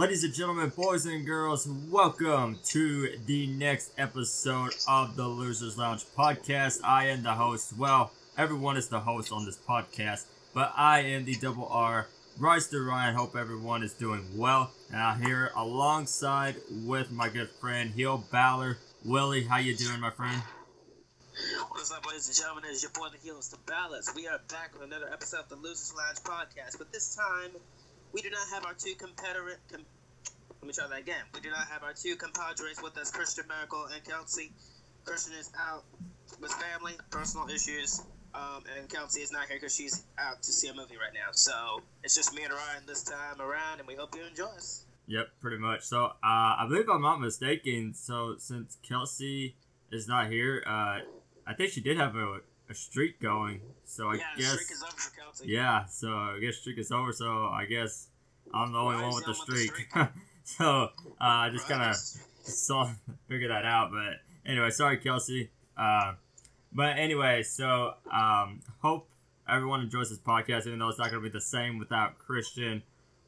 Ladies and gentlemen, boys and girls, welcome to the next episode of the Losers Lounge podcast. I am the host. Well, everyone is the host on this podcast, but I am the double R, Ryster Ryan. Hope everyone is doing well. And I'm here alongside with my good friend, Balor. Willie, how you doing, my friend? What's up, ladies and gentlemen? It's your boy, the Heels, the Balance. We are back with another episode of the Losers Lounge podcast, but this time, we do not have our two Let me try that again. We do not have our two compadres with us, Christian, Maracle, and Kelsey. Christian is out with family, personal issues, and Kelsey is not here because she's out to see a movie right now. So it's just me and Ryan this time around, and we hope you enjoy us. Yep, pretty much. So I believe I'm not mistaken. So since Kelsey is not here, I think she did have a streak going. So I guess streak is over for Kelsey. Yeah, so I guess streak is over. So I guess I'm the only one with the streak. So I just kind of figured that out. But anyway, sorry, Kelsey. But anyway, so hope everyone enjoys this podcast, even though it's not going to be the same without Christian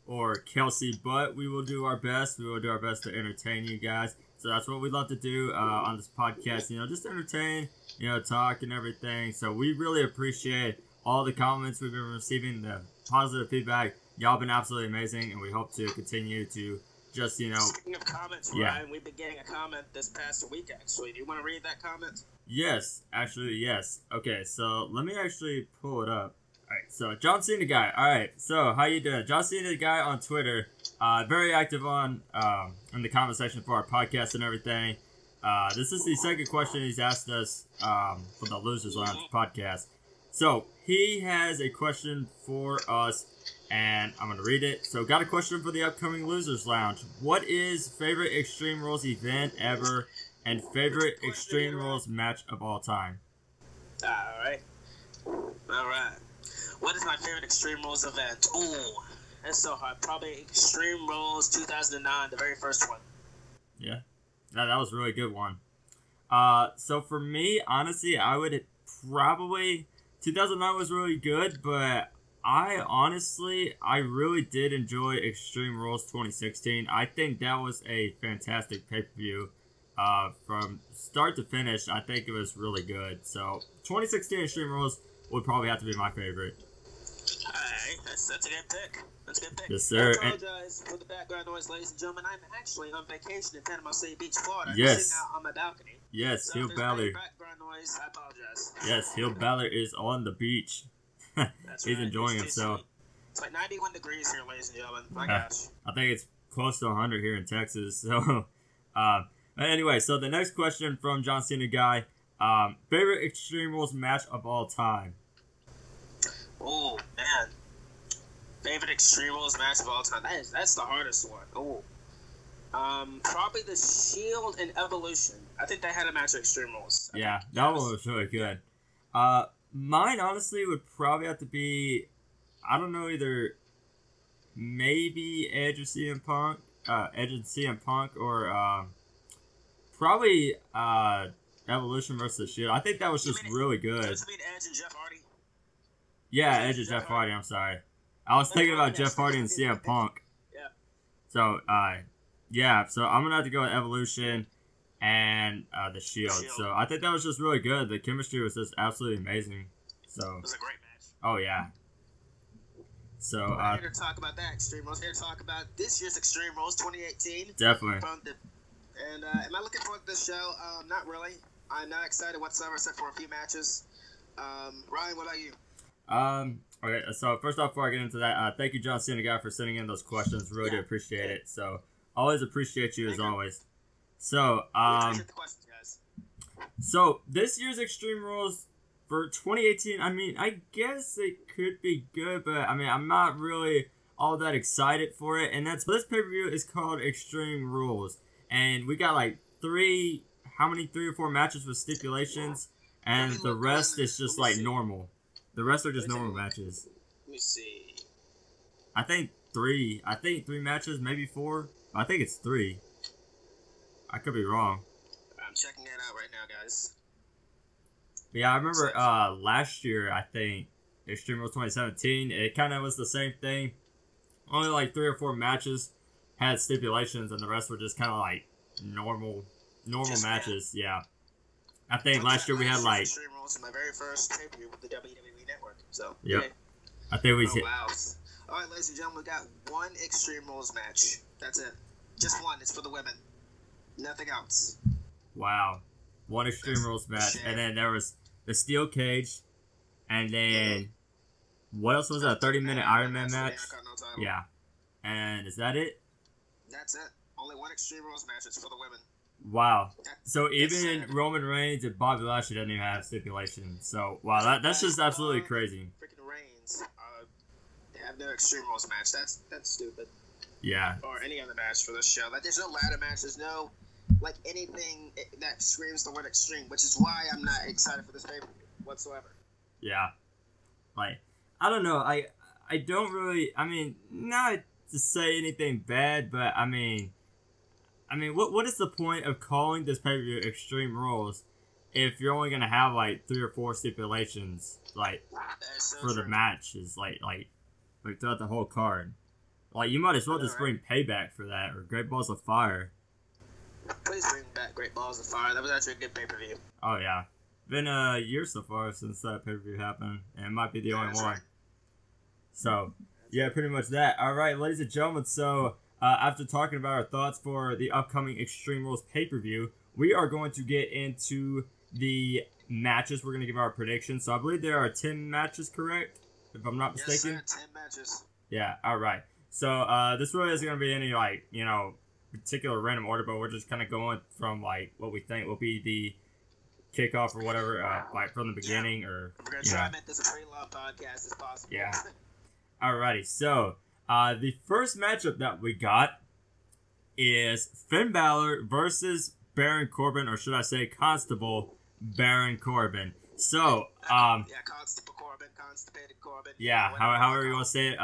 or Kelsey. But we will do our best. We will do our best to entertain you guys. So that's what we love to do on this podcast. You know, just entertain, talk and everything. So we really appreciate all the comments we've been receiving, the positive feedback. Y'all been absolutely amazing, and we hope to continue to just, Speaking of comments, Ryan, we've been getting a comment this past week, actually. Do you want to read that comment? Yes, actually, yes. Okay, so let me actually pull it up. All right, so John Cena Guy. All right, so how you doing? John Cena Guy on Twitter. Very active on in the comment section for our podcast and everything. This is the second question he's asked us for the Losers Lounge podcast. So he has a question for us, and I'm going to read it. So got a question for the upcoming Losers Lounge. What is favorite Extreme Rules event ever and favorite Extreme Rules match of all time? Alright. What is my favorite Extreme Rules event? Ooh, that's so hard. Probably Extreme Rules 2009, the very first one. Yeah, that was a really good one. So for me, honestly, I would probably... 2009 was really good, but I really did enjoy Extreme Rules 2016. I think that was a fantastic pay-per-view. From start to finish, I think it was really good. So 2016 Extreme Rules would probably have to be my favorite. Alright, that's a good pick. That's a good pick. Yes, sir. I apologize for the background noise, ladies and gentlemen. I'm actually on vacation in Panama City Beach, Florida. Yes. I'm sitting out on my balcony. Yes, so Balor. Background noise, I apologize. Yes, Balor is on the beach. He's enjoying himself. It's like 91 degrees here, ladies and gentlemen. My gosh. I think it's close to 100 here in Texas. So, but anyway, so the next question from John Cena Guy. Favorite Extreme Rules match of all time? Oh, man. Favorite Extreme Rules match of all time. That's the hardest one. Oh. Probably the Shield and Evolution. I think they had a match of Extreme Rules. Yeah, that one was really good. Mine, honestly, would probably have to be, I don't know, either maybe Edge and CM Punk, or probably Evolution versus the Shield. I think that was just really good. Does it mean Edge and Jeff Hardy? Yeah, Edge and Jeff Hardy, I'm sorry. I was thinking about Jeff Hardy and CM Punk. Yeah. So, yeah, so I'm going to have to go with Evolution and the Shield. So I think that was just really good. The chemistry was just absolutely amazing. So it was a great match. Oh, yeah. So I'm here to talk about that Extreme Rules. Here to talk about this year's Extreme Rules 2018. Definitely. Am I looking forward to this show? Not really. I'm not excited whatsoever except for a few matches. Ryan, what about you? Okay, so first off, before I get into that, thank you, John Cena Guy, for sending in those questions. Really do appreciate it. So, always appreciate you as always. So, appreciate the questions, guys. So, this year's Extreme Rules for 2018, I mean, I guess it could be good, but, I mean, I'm not really all that excited for it. And this pay-per-view is called Extreme Rules. And we got, like, 3 or 4 matches with stipulations, and the rest is just, like, normal. The rest are just normal matches. Let me see. I think 3 matches, maybe 4. I think it's 3. I could be wrong. I'm checking that out right now, guys. But yeah, I remember last year, I think, Extreme Rules 2017, it kind of was the same thing. Only like 3 or 4 matches. had stipulations, and the rest were just kind of like normal matches. Yeah. I think last year we had like Extreme Rules in my very first pay-per-view with the WWE Network. So yep. Yeah. I think we hit. Wow. All right, ladies and gentlemen, we got one Extreme Rules match. That's it. Just one. It's for the women. Nothing else. Wow. One Extreme Rules match, and then there was the steel cage, and then what else was that? A 30-minute Iron Man match. Yeah. And is that it? That's it. Only one Extreme Rules match. It's for the women. Wow. So even Roman Reigns and Bobby Lashley doesn't even have stipulations. So wow, that's just absolutely crazy. Freaking Reigns. They have no Extreme Rules match. That's stupid. Yeah. Or any other match for this show. Like there's no ladder match. There's no like anything that screams the word extreme, which is why I'm not excited for this pay-per-view whatsoever. Yeah. Like I don't know. I don't really. I mean, not to say anything bad, but I mean, what is the point of calling this pay-per-view Extreme Rules if you're only gonna have like 3 or 4 stipulations like for the matches, like throughout the whole card? Like you might as well just bring Payback for that or Great Balls of Fire. Please bring back Great Balls of Fire. That was actually a good pay-per-view. Oh yeah, been a year so far since that pay-per-view happened, and it might be the only one. Right. So yeah, pretty much that. All right, ladies and gentlemen. So. After talking about our thoughts for the upcoming Extreme Rules pay-per-view, we are going to get into the matches. We're going to give our predictions. So I believe there are 10 matches, correct? If I'm not mistaken? Yes, sir, 10 matches. Yeah, all right. So this really isn't going to be any, like, you know, particular random order, but we're just kind of going from, like, what we think will be the kickoff or whatever, like, from the beginning. Or we're going to try to make this a pretty long podcast as possible. Yeah. Alrighty, so... the first matchup that we got is Finn Balor versus Baron Corbin, or should I say Constable Baron Corbin. So, Constable Corbin, Constipated Corbin. Yeah, however you want to say it,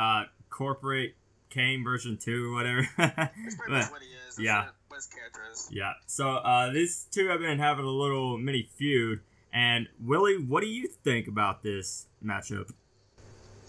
Corporate Kane version 2 or whatever. That's pretty much what he is. That's what his character is. Yeah, so these two have been having a little mini feud. And, Willie, what do you think about this matchup?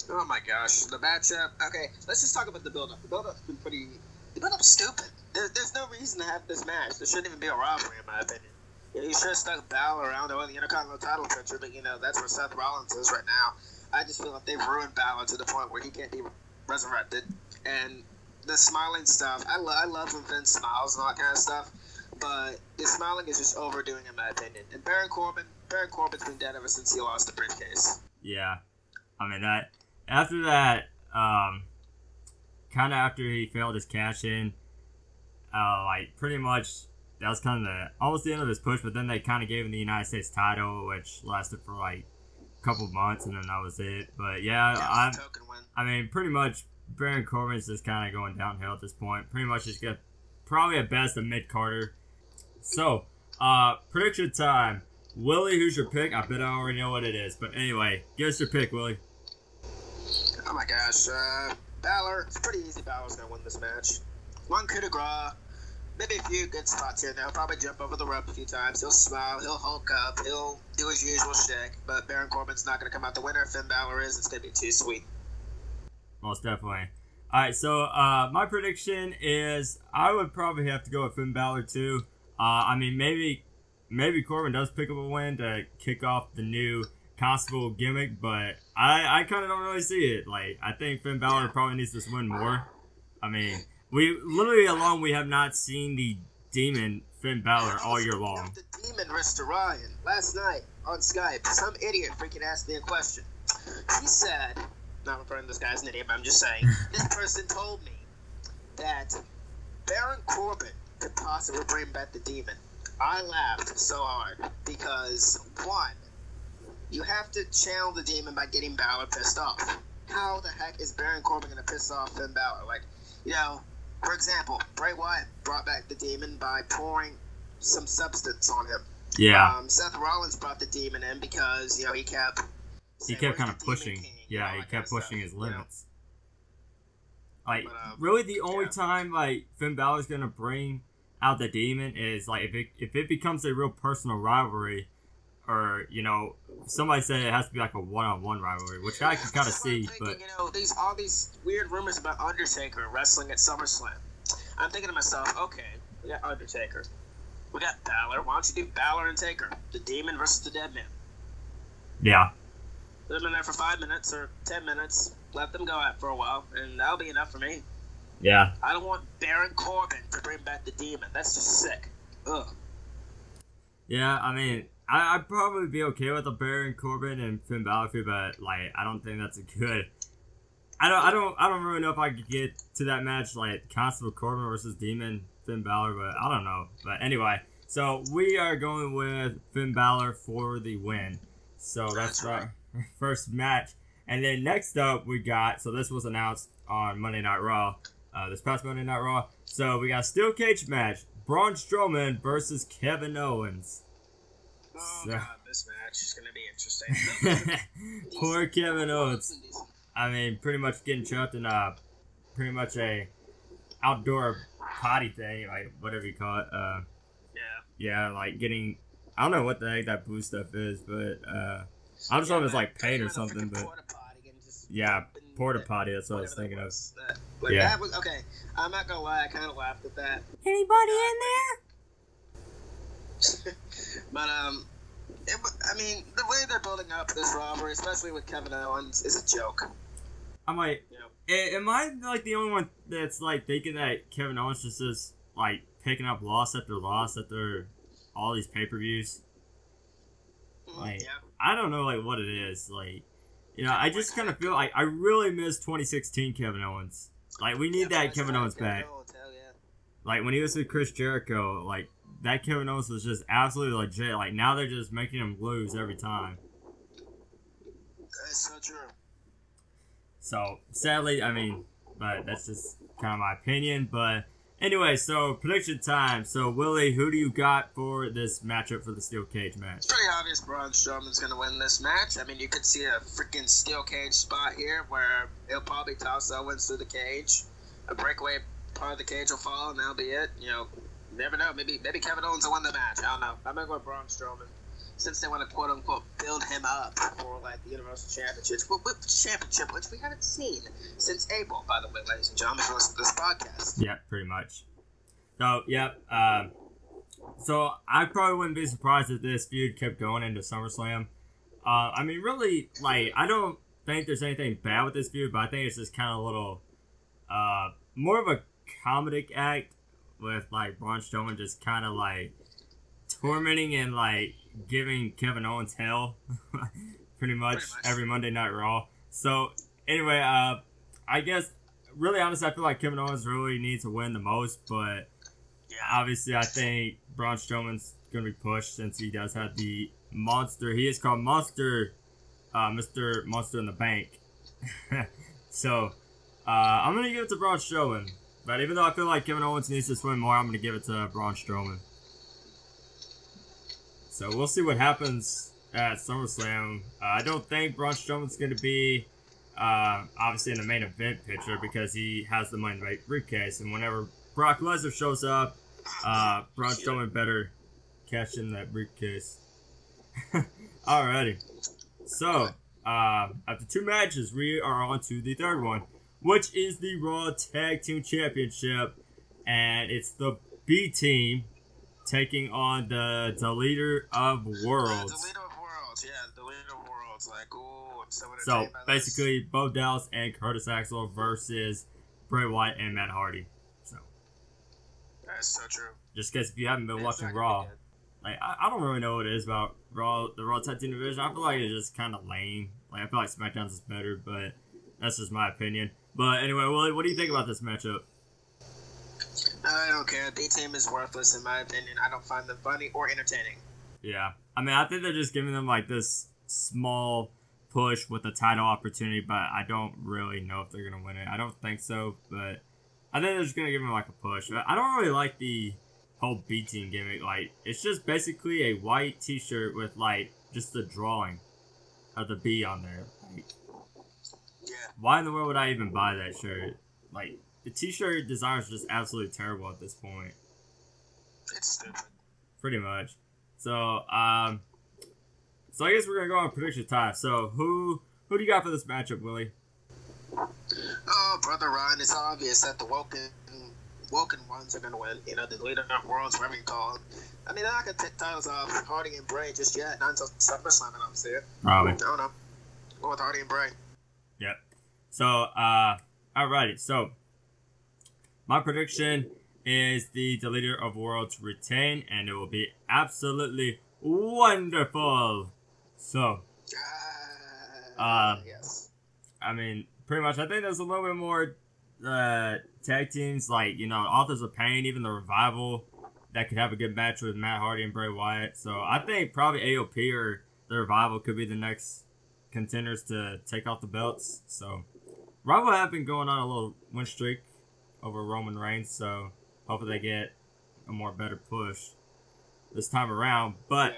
Oh my gosh, the matchup. Okay, let's just talk about the build-up. The build-up's been pretty... The build-up's stupid. There's no reason to have this match. There shouldn't even be a rivalry, in my opinion. You know, you should have stuck Balor around the Intercontinental title picture, but, you know, that's where Seth Rollins is right now. I just feel like they've ruined Balor to the point where he can't be resurrected. And the smiling stuff, I love when Finn smiles and all that kind of stuff, but the smiling is just overdoing, in my opinion. And Baron Corbin's been dead ever since he lost the briefcase. Yeah. I mean, after that, kind of after he failed his cash-in, like, pretty much, that was kind of almost the end of his push, but then they kind of gave him the United States title, which lasted for, like, a couple of months, and then that was it. But, yeah, I mean, pretty much, Baron Corbin's just kind of going downhill at this point. Pretty much just probably at best a mid-carder. So, prediction time. Willie, who's your pick? I bet I already know what it is. But anyway, give us your pick, Willie. Oh my gosh, Balor, it's pretty easy. Balor's going to win this match. One coup de grace, maybe a few good spots here. Now he'll probably jump over the rope a few times. He'll smile, he'll hulk up, he'll do his usual shtick. But Baron Corbin's not going to come out the winner. If Finn Balor is, it's going to be too sweet. Most definitely. Alright, so my prediction is I would probably have to go with Finn Balor too. I mean, maybe Corbin does pick up a win to kick off the new Constable gimmick, but I kind of don't really see it. Like, I think Finn Balor probably needs this win more. I mean, we have not seen the demon Finn Balor all year long. The demon Ryster Ryan last night on Skype. Some idiot freaking asked me a question. He said, not referring to this guy as an idiot, but I'm just saying, this person told me that Baron Corbin could possibly bring back the demon. I laughed so hard because, one, you have to channel the demon by getting Balor pissed off. How the heck is Baron Corbin going to piss off Finn Balor? Like, you know, for example, Bray Wyatt brought back the demon by pouring some substance on him. Yeah. Seth Rollins brought the demon in because, you know, he kept kind of pushing. Yeah, he kept pushing his limits. You know? Like, really the only time, like, Finn Balor's going to bring out the demon is, like, if it becomes a real personal rivalry, or, you know, somebody said it has to be like a one-on-one rivalry, which I can kind of see. But you know, all these weird rumors about Undertaker wrestling at SummerSlam. I'm thinking to myself, okay, we got Undertaker. We got Balor. Why don't you do Balor and Taker? The Demon versus the Dead Man. Yeah. Let them in there for 5 minutes or 10 minutes. Let them go out for a while, and that'll be enough for me. Yeah. I don't want Baron Corbin to bring back the Demon. That's just sick. Ugh. Yeah, I mean, I'd probably be okay with a Baron Corbin and Finn Balor, but like, I don't think that's a good. I don't really know if I could get to that match, like Constable Corbin versus Demon Finn Balor, but I don't know. But anyway, so we are going with Finn Balor for the win. So that's our first match. And then next up we got, so this was announced on Monday Night Raw, this past Monday Night Raw. So we got a steel cage match, Braun Strowman versus Kevin Owens. Oh god, this match is going to be interesting. Poor Kevin Owens. I mean, pretty much getting trapped in pretty much a outdoor potty thing, like whatever you call it. Yeah, like getting, I don't know what the heck that blue stuff is, but I just thought it was like paint or something. But yeah, porta potty. That's what I was thinking of. Yeah, that was okay. I'm not gonna lie, I kind of laughed at that. Anybody in there? But I mean, the way they're building up this rivalry, especially with Kevin Owens, is a joke. I'm like, am I like the only one that's like thinking that Kevin Owens just is like picking up loss after all these pay-per-views? Like, I don't know like what it is. Like, you know, I just kind of feel like I really miss 2016 Kevin Owens. Like, we need that Kevin Owens back. Like when he was with Chris Jericho, like that Kevin Owens was just absolutely legit. Like now they're just making him lose every time. That's so true. So sadly, I mean, but that's just kind of my opinion. But anyway, so prediction time. So Willie, who do you got for this matchup for the steel cage match? It's pretty obvious Braun Strowman's going to win this match. I mean, you could see a freaking steel cage spot here where he'll probably toss Owens through the cage. A breakaway part of the cage will fall, and that'll be it. You know, never know. Maybe Kevin Owens will win the match. I don't know. I'm going to go with Braun Strowman. Since they want to quote unquote build him up for like the Universal Championship, which we haven't seen since April, by the way, ladies and gentlemen, who listen to this podcast. Yeah, pretty much. So, yep. So I probably wouldn't be surprised if this feud kept going into SummerSlam. I mean, really, like, I don't think there's anything bad with this feud, but I think it's just kind of a little, more of a comedic act with like Braun Strowman just kind of like tormenting and like giving Kevin Owens hell pretty much every Monday Night Raw. So anyway, I guess really honestly I feel like Kevin Owens really needs to win the most, but obviously I think Braun Strowman's gonna be pushed since he does have the monster. He is called Mr. Monster in the Bank. So I'm gonna give it to Braun Strowman. But even though I feel like Kevin Owens needs to swim more, I'm gonna give it to Braun Strowman. So we'll see what happens at SummerSlam. I don't think Braun Strowman's going to be obviously in the main event picture because he has the Money in the Bank briefcase. And whenever Brock Lesnar shows up, Braun Strowman better cash in that briefcase. Alrighty. So, after 2 matches, we are on to the third one, which is the Raw Tag Team Championship. And it's the B Team taking on the Deleter of Worlds. Deleter of Worlds, yeah, Deleter of Worlds. Like, ooh, I'm so entertained So, by this. basically, Bo Dallas and Curtis Axel versus Bray Wyatt and Matt Hardy. So, that's so true. Just in case if you haven't been watching Raw, like, I don't really know what it is about Raw, the Raw Tag Team division. I feel like it's just kind of lame. Like, I feel like SmackDown's is better, but that's just my opinion. But anyway, Willie, what do you think about this matchup? I don't care. B-Team is worthless in my opinion. I don't find them funny or entertaining. Yeah. I mean, I think they're just giving them, like, this small push with a title opportunity, but I don't really know if they're going to win it. I don't think so, but I think they're just going to give them, like, a push. I don't really like the whole B-Team gimmick. Like, it's just basically a white t-shirt with, like, just the drawing of the B on there. Like, yeah. Why in the world would I even buy that shirt? Like, the t-shirt design is just absolutely terrible at this point. It's stupid. Pretty much. So, I guess we're gonna go on prediction time. So, who do you got for this matchup, Willie? Oh, Brother Ryan, it's obvious that the Woken woken ones are going to win. You know, the leader of worlds, whatever you call them. I mean, they're not going to take titles off Hardy and Bray just yet, not until SummerSlam, and I'm there. Probably. I don't know. Go with Hardy and Bray. Yep. So, alrighty. So, my prediction is the leader of worlds retain, and it will be absolutely wonderful. So, yes. I mean, pretty much, I think there's a little bit more tag teams, like, you know, Authors of Pain, even the Revival, that could have a good match with Matt Hardy and Bray Wyatt. So, I think probably AOP or the Revival could be the next contenders to take off the belts. So, Revival have been going on a little win streak over Roman Reigns, so hopefully they get a more better push this time around. But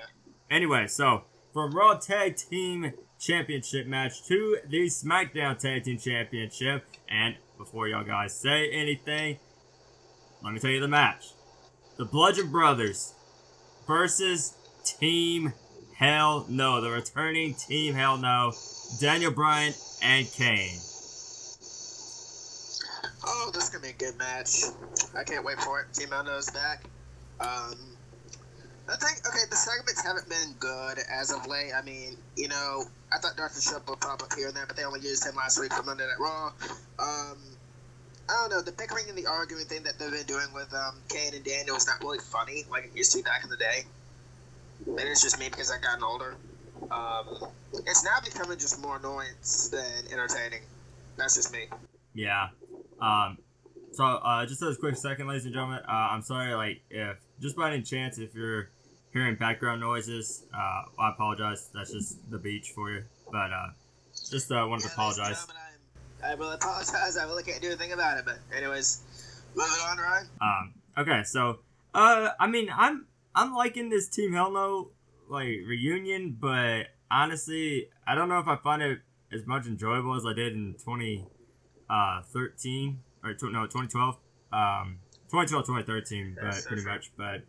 anyway, so from Raw Tag Team Championship match to the SmackDown Tag Team Championship, and before y'all guys say anything, let me tell you the match. The Bludgeon Brothers versus Team Hell No, the returning Team Hell No, Daniel Bryan and Kane. Oh, this is going to be a good match. I can't wait for it. Team Hell No's back. I think, okay, the segments haven't been good as of late. I mean, you know, I thought Dr. Shup would pop up here and there, but they only used him last week for Monday Night Raw. I don't know, the bickering and the arguing thing that they've been doing with Kane and Daniel is not really funny like it used to be back in the day. Maybe it's just me because I've gotten older. It's now becoming just more annoyance than entertaining. That's just me. Yeah. So just as a quick second, ladies and gentlemen, I'm sorry, like, if, just by any chance, if you're hearing background noises, I apologize. That's just the beach for you. But, just, wanted to apologize. I really apologize. I really can't do anything about it. But anyways, moving on, Ryan. Okay, so, I mean, I'm liking this Team Hell No, like, reunion, but honestly, I don't know if I find it as much enjoyable as I did in 2013, or 2012, 2013, but pretty much, but,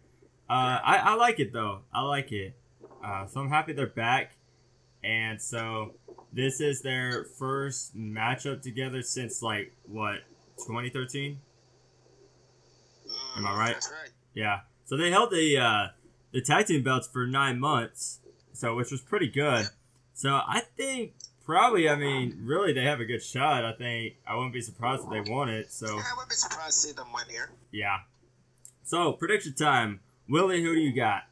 I like it, though. I like it. So I'm happy they're back, and so this is their first matchup together since, like, what, 2013? Am I right? That's right. Yeah. So they held the tag team belts for 9 months, so which was pretty good. Yep. So I think probably, I mean, really they have a good shot. I think I wouldn't be surprised if they won it. So yeah, I wouldn't be surprised to see them win here. Yeah. So prediction time, Willie. Who do you got?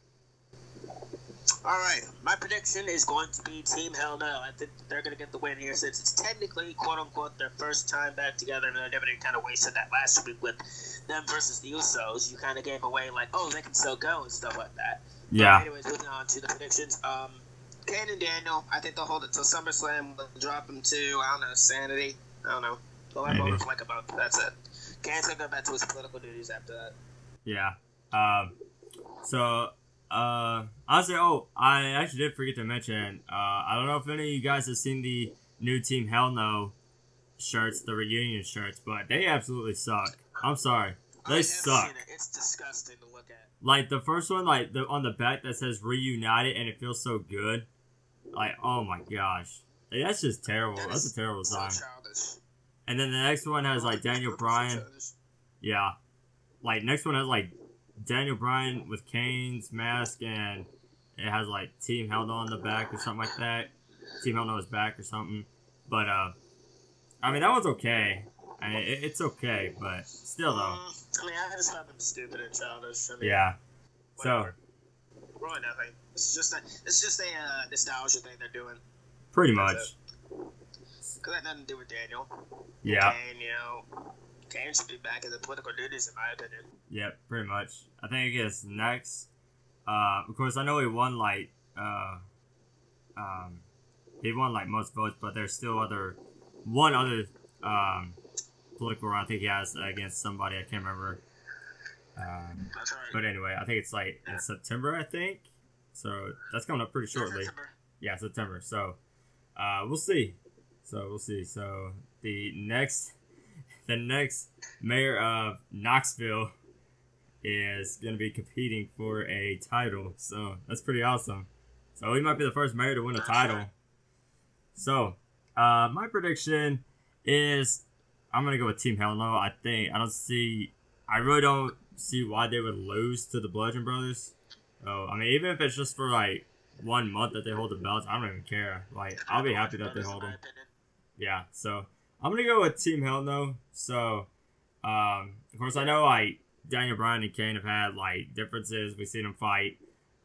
All right, my prediction is going to be Team Hell No. I think they're going to get the win here since it's technically, quote-unquote, their first time back together, and WWE kind of wasted that last week with them versus the Usos. You kind of gave away, like, oh, they can still go and stuff like that. Yeah. Anyways, moving on to the predictions. Kane and Daniel, I think they'll hold it till SummerSlam. We'll drop them to, I don't know, Sanity. I don't know. They'll have moments like about that's it. Kane's going to go back to his political duties after that. Yeah. Honestly, I actually did forget to mention, I don't know if any of you guys have seen the new Team Hell No shirts, the reunion shirts, but they absolutely suck. I'm sorry. They suck. Seen it. It's disgusting to look at. Like, the first one, like, on the back that says Reunited, and it feels so good. Like, oh my gosh. Like, that's just terrible. That's a terrible design. So childish. And then the next one has, like, Daniel Bryan. Yeah. Like, next one has, like, Daniel Bryan with Kane's mask, and it has, like, Team Hell No on the back or something like that. Team Hell No is back or something. But, I mean, that one's okay. I mean, it's okay, but still, though. I mean, I just find them stupid and childish. I mean, yeah. Whatever. So. Really nothing. It's just a nostalgia thing they're doing. Pretty much. Because that had nothing to do with Daniel. Yeah. Kane, you know, Kane should be back in the political duties, in my opinion. Yeah, pretty much. I think I guess next. Of course, I know he won like most votes, but there's still one other political run I think he has against somebody. I can't remember. That's right. But anyway, I think it's like in September, I think. So that's coming up pretty shortly. Yeah, September. So we'll see. So the next mayor of Knoxville is going to be competing for a title. So that's pretty awesome. So he might be the first mayor to win a title. So my prediction is I'm going to go with Team Hell No. I I really don't see why they would lose to the Bludgeon Brothers. Oh, I mean, even if it's just for like 1 month that they hold the belts, I don't even care. Like, I'll be happy that they hold them. Yeah, so I'm gonna go with Team Hell No. So, of course, I know like Daniel Bryan and Kane have had like differences. We've seen them fight,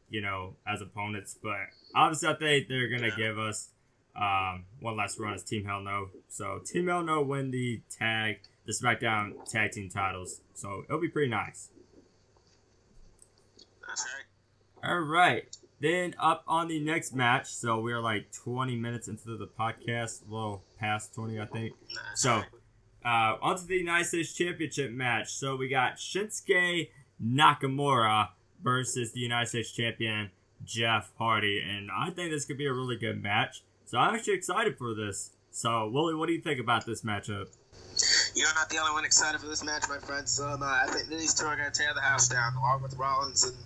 you know, as opponents, but obviously I think they're gonna give us one last run as Team Hell No. So Team Hell No win the SmackDown Tag Team titles. So it'll be pretty nice. That's right. All right. Then up on the next match. So we're like 20 minutes into the podcast, a little past 20, I think. So onto the United States Championship match. So we got Shinsuke Nakamura versus the United States Champion Jeff Hardy, and I think this could be a really good match. So I'm actually excited for this. So Willie, what do you think about this matchup? You're not the only one excited for this match, my friend. So I think these two are going to tear the house down, along with Rollins and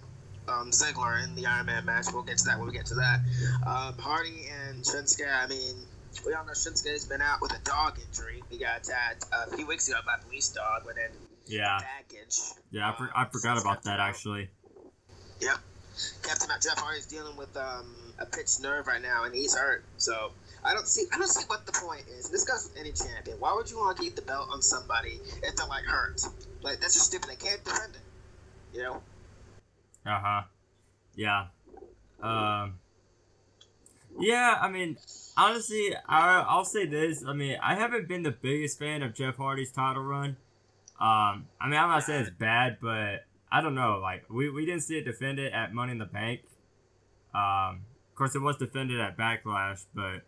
Ziggler in the Iron Man match. We'll get to that when we get to that. Hardy and Shinsuke, I mean, we all know Shinsuke's been out with a dog injury. He got attacked a few weeks ago by a police dog with baggage. Yeah, I forgot about that, actually. Yep. Captain Jeff Hardy's dealing with a pinched nerve right now, and he's hurt. So I don't see what the point is. This goes with any champion. Why would you want to keep the belt on somebody if they're like hurt? Like, that's just stupid. They can't defend it. You know? Yeah. Yeah, I mean, honestly, I'll say this. I mean, I haven't been the biggest fan of Jeff Hardy's title run. I mean, I'm not saying it's bad, but I don't know. Like, we didn't see it defended at Money in the Bank. Of course, it was defended at Backlash, but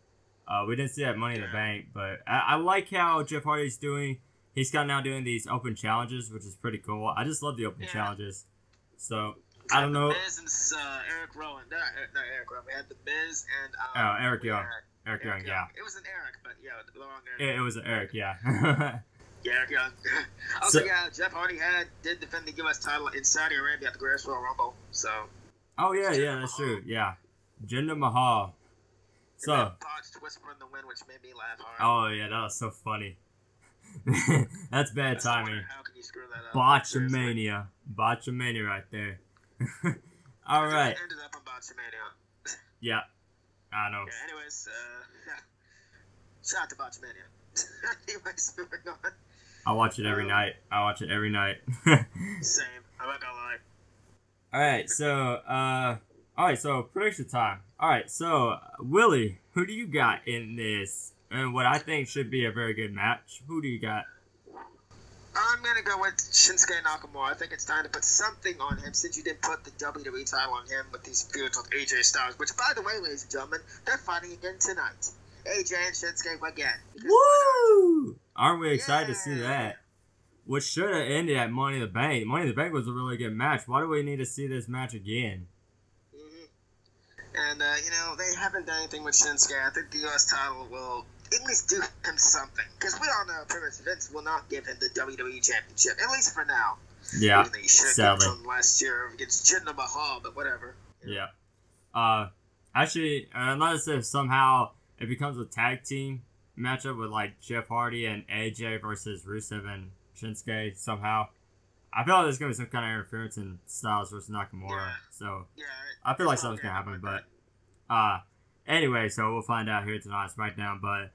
we didn't see it at Money in the Bank. But I like how Jeff Hardy's doing. He's now doing these open challenges, which is pretty cool. I just love the open challenges. So I don't know. The Miz and Eric Rowan. Not Eric Rowan. We had the Miz and Eric Young. Eric Young, yeah. It was an Eric, but yeah, the wrong Eric. It was an Eric, yeah. Yeah, Eric Young. Also, Jeff Hardy did defend the U.S. title in Saudi Arabia at the Greatest Royal Rumble. So. Oh yeah, that's true. Yeah, Jinder Mahal. So. Botched Whisper in the Wind, which made me laugh hard. Oh yeah, that was so funny. That's bad timing. How can you screw that up? Botchamania right there. All right. It ended up on Botchamania. Yeah, I know. Yeah, anyways, shout out to Botchamania. Anyways, moving on. I watch it every night. Same. I'm not gonna lie. All right, so prediction time. All right, so Willie, who do you got in this? And what I think should be a very good match. Who do you got? I'm going to go with Shinsuke Nakamura. I think it's time to put something on him since you didn't put the WWE title on him with these feuds with AJ Styles. Which, by the way, ladies and gentlemen, they're fighting again tonight. AJ and Shinsuke again. Woo! Aren't we excited to see that? Which should have ended at Money in the Bank. Money in the Bank was a really good match. Why do we need to see this match again? And, they haven't done anything with Shinsuke. I think the U.S. title will at least do him something. Because we all know pretty much Vince will not give him the WWE Championship, at least for now. Yeah, even though he should have given him last year against Jinder Mahal, but whatever. Yeah. Actually, unless if somehow it becomes a tag team matchup with, like, Jeff Hardy and AJ versus Rusev and Shinsuke somehow. I feel like there's going to be some kind of interference in Styles versus Nakamura. Yeah. So, I feel like something's going to happen. But, anyway, so we'll find out here tonight on SmackDown. But,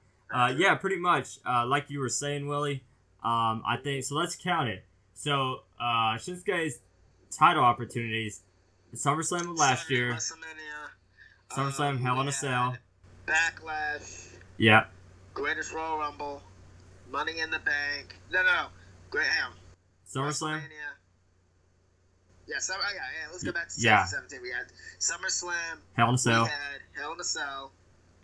yeah, pretty much, like you were saying, Willie, I think, so let's count it. So, Shinsuke's title opportunities, SummerSlam last year, SummerSlam Hell in a Cell, Backlash, yeah, Greatest Royal Rumble, Money in the Bank, Great Ham. SummerSlam? Yeah, let's go back to 2017. We had SummerSlam, Hell in a Cell, we had Hell in a Cell,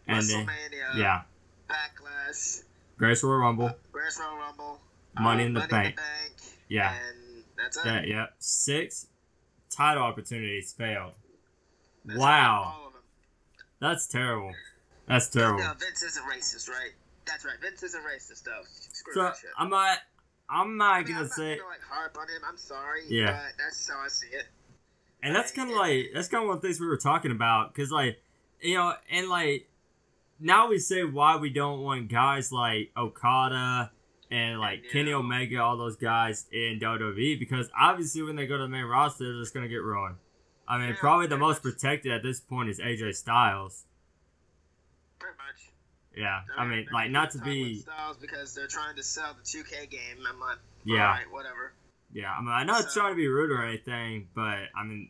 and WrestleMania, Backlash, Greatest Royal Rumble, Money in the Bank, yeah, and that's it. Yeah, 6 title opportunities failed. Wow, all of them. That's terrible. That's terrible. No, Vince isn't racist, right? That's right. Vince isn't racist, though. Screw so that shit. I'm not I'm gonna not say. Gonna, harp on him. I'm sorry. Yeah. But that's how I see it. And that's kind of one of the things we were talking about, because and now we say why we don't want guys like Okada and like Kenny Omega, all those guys in WWE, because obviously when they go to the main roster, they're just gonna get ruined. I mean, probably the most protected at this point is AJ Styles. Pretty much. Yeah, I mean, like, not to be... Styles because they're trying to sell the 2K game. I'm like, yeah. alright, whatever. Yeah, I mean, I'm not trying to be rude or anything, but, I mean,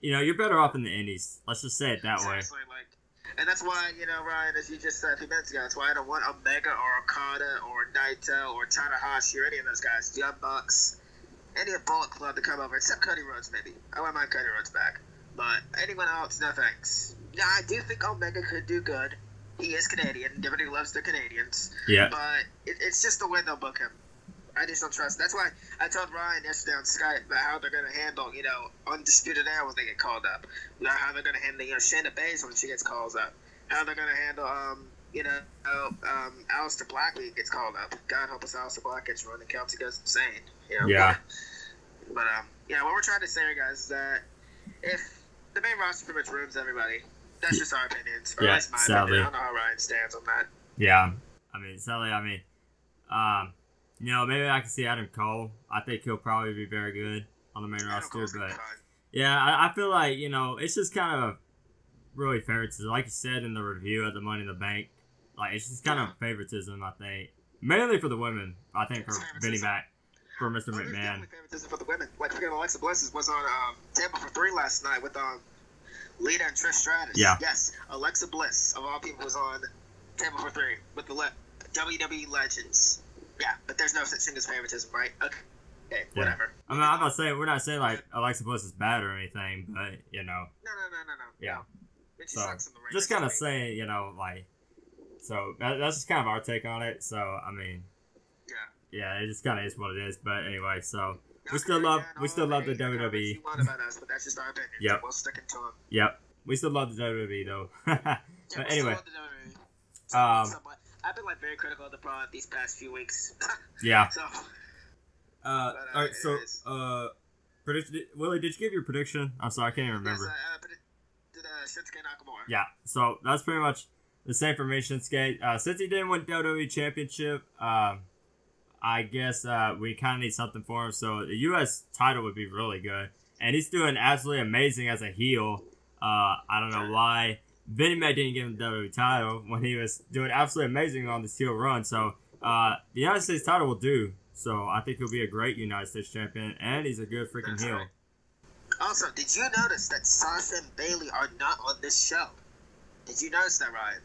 you know, you're better off in the indies. Let's just say it that way. Like, and that's why, you know, Ryan, as you just said a few minutes ago, that's why I don't want Omega or Okada or Naito or Tanahashi or any of those guys, Young Bucks, any of Bullet Club to come over, except Cody Rhodes, maybe. I want my Cody Rhodes back. But anyone else, no thanks. Yeah, I do think Omega could do good. He is Canadian. Everybody loves the Canadians. Yeah. But it's just the way they'll book him. I just don't trust. That's why I told Ryan yesterday on Skype about how they're going to handle, you know, Undisputed Era when they get called up. You know, how they're going to handle, you know, Shayna Baszler when she gets called up. How they're going to handle, you know, Aleister Black when he gets called up. God help us, Aleister Black gets run and Kelsey goes insane. You know? Yeah. But, yeah, what we're trying to say here, guys, is that if the main roster pretty much ruins everybody, that's just our opinions. Or at least my opinion. I don't know how Ryan stands on that. Yeah. I mean, sadly, you know, maybe I can see Adam Cole. I think he'll probably be very good on the main roster. But, yeah, I feel like, you know, it's just kind of really favoritism. Like you said in the review of the Money in the Bank, like, it's just kind of favoritism, I think. Mainly for the women, I think, for Vinnie Mac, for Mr. McMahon. Definitely favoritism for the women. Like, freaking Alexa Bliss was on Table for 3 last night with Lita and Trish Stratus. Yeah. Yes, Alexa Bliss, of all people, was on Table for 3 with the WWE legends. Yeah, but there's no such thing as favoritism, right? Okay, whatever. I mean, I'm not saying, we're not saying, like, Alexa Bliss is bad or anything, but, you know. No. Yeah. So, sucks in the ring, just kind of saying, you know, like, so that's just kind of our take on it. So, I mean, yeah, it just kind of is what it is. But anyway, so we still love the WWE. You want about us, but that's just our opinion. Yep. We'll stick it to them. Yep. We still love the WWE though. But anyway, I've been like very critical of the product these past few weeks. Yeah. So, all right. So, prediction. Willie, did you give your prediction? I'm sorry, I can't even remember. Yes, Shinsuke Nakamura. Yeah. So that's pretty much the same for me, Shinsuke. Since he didn't win WWE Championship, I guess we kind of need something for him. So the U.S. title would be really good, and he's doing absolutely amazing as a heel. I don't know why Vinnie Mac didn't give him the WWE title when he was doing absolutely amazing on this heel run. So the United States title will do. So I think he'll be a great United States champion, and he's a good freaking heel. Right. Also, did you notice that Sasha and Bayley are not on this show? Did you notice that, Ryan?